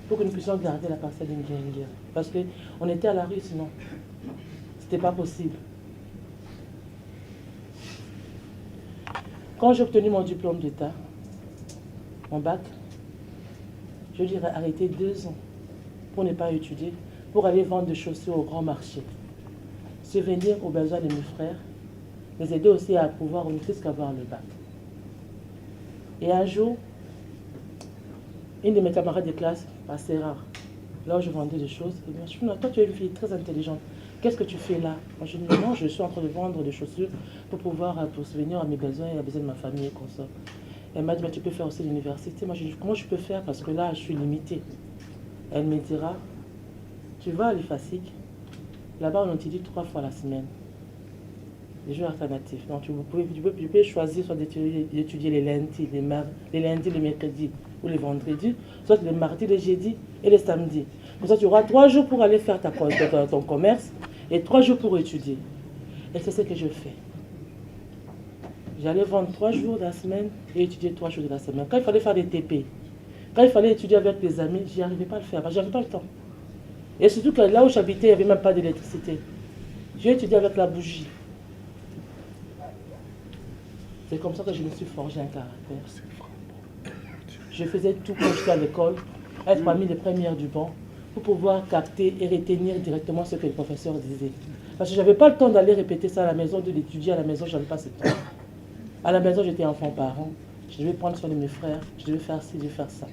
pour que nous puissions garder la parcelle de Nguyenguer. Parce qu'on était à la rue sinon. C'était pas possible. Quand j'ai obtenu mon diplôme d'État, mon bac, je dirais arrêter 2 ans pour ne pas étudier, pour aller vendre des chaussures au grand marché. Subvenir aux besoins de mes frères, les aider aussi à pouvoir ne plus qu'avoir le bac. Et un jour, une de mes camarades de classe, assez rare, là où je vendais des choses, elle m'a dit, toi tu es une fille très intelligente, qu'est-ce que tu fais là? Moi je dis, non, je suis en train de vendre des chaussures pour pouvoir subvenir à mes besoins et à besoin de ma famille et comme ça. Elle m'a dit, tu peux faire aussi l'université. Moi je dis, comment je peux faire parce que là je suis limitée. Elle me dira, tu vas à l'IFASIC, là-bas on étudie 3 fois la semaine. Les jours alternatifs. Donc tu peux choisir soit d'étudier les lundis, les mercredis ou les vendredis, soit les mardis, les jeudis et les samedis. Comme ça tu auras 3 jours pour aller faire ton commerce et 3 jours pour étudier. Et c'est ce que je fais. J'allais vendre 3 jours de la semaine et étudier 3 jours de la semaine. Quand il fallait faire des TP, quand il fallait étudier avec des amis, je n'y arrivais pas à le faire parce que je n'avais pas le temps. Et surtout que là où j'habitais, il n'y avait même pas d'électricité. J'ai étudié avec la bougie. C'est comme ça que je me suis forgé un caractère. Je faisais tout quand j'étais à l'école, être parmi les premières du banc, pour pouvoir capter et retenir directement ce que le professeur disait. Parce que je n'avais pas le temps d'aller répéter ça à la maison, de l'étudier à la maison, je n'avais pas ce temps. À la maison, j'étais enfant-parent, je devais prendre soin de mes frères, je devais faire ci, je devais faire ça.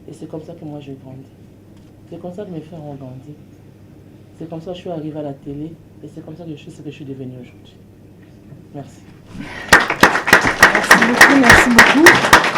Et c'est comme ça que moi j'ai grandi. C'est comme ça que mes frères ont grandi. C'est comme ça que je suis arrivée à la télé, et c'est comme ça que je suis ce que je suis devenue aujourd'hui. Merci. Merci beaucoup, merci beaucoup.